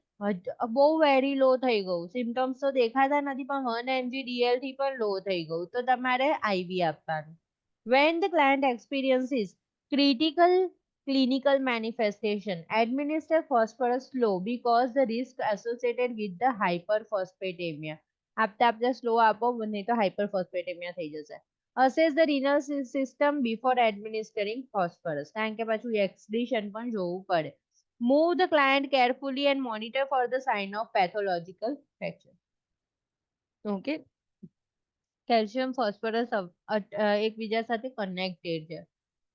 બહુ વેરી લો થઈ ગયું, સિમ્ટમ્સ તો દેખાતા નથી, પણ 1 mg dl થી પણ લો થઈ ગયું, તો તમારે IV આપવાનું. When the client experiences critical clinical manifestation, administer phosphorus slow because the risk associated with the hyperphosphatemia. આપતા આપતા સ્લો આપો, નહીં તો હાઇપરફોસ્ફેટેમિયા થઈ જશે. Assess the renal system before administering phosphorus. કારણ કે પાછું એક્સક્રીશન પણ જોવું પડે. Move the client carefully and monitor for the sign of pathological fracture. Okay? Calcium phosphorus એકબીજા સાથે કનેક્ટેડ છે,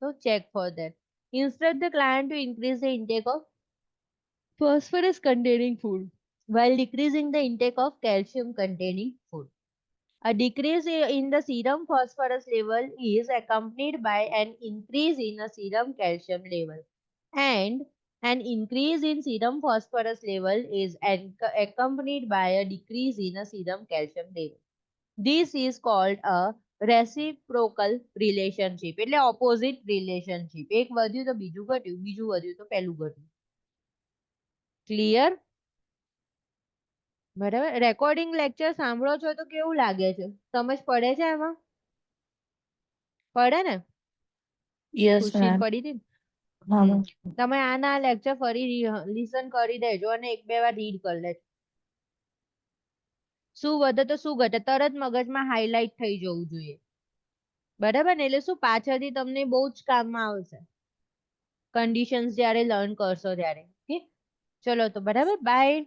તો check for that. Instruct the client to increase the intake of phosphorus containing food while decreasing the intake of calcium containing food. A decrease in the serum phosphorus level is accompanied by an increase in the serum calcium level, and an increase in serum phosphorus level is accompanied by a decrease in the serum calcium level. This is called a reciprocal relationship. એટલે opposite relationship. એક વધ્યું તો બીજું ઘટ્યું, બીજું વધ્યું તો પહેલું ઘટ્યું. ક્લિયર? બરાબર? રેકોર્ડિંગ લેક્ચર સાંભળો છો તો કેવું લાગે છે? સમજ પડે છે એમાં? પડે ને? યસ ખુશી મેમ. પડી હતી ને? હા મેમ. તમે આના લેક્ચર ફરી લિસન કરી દેજો અને 1-2 વાર રીડ કરી લેજો. શું વધે તો શું ઘટે તરત મગજમાં હાઇલાઇટ થઈ જવું જોઈએ. બરાબર ને? એટલે શું પાછળથી તમને બહુ જ કામમાં આવશે, કન્ડિશન્સ જ્યારે લર્ન કરશો ત્યારે. ઓકે? ચલો તો બરાબર, બાય.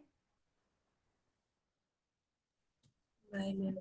Bye ma'am.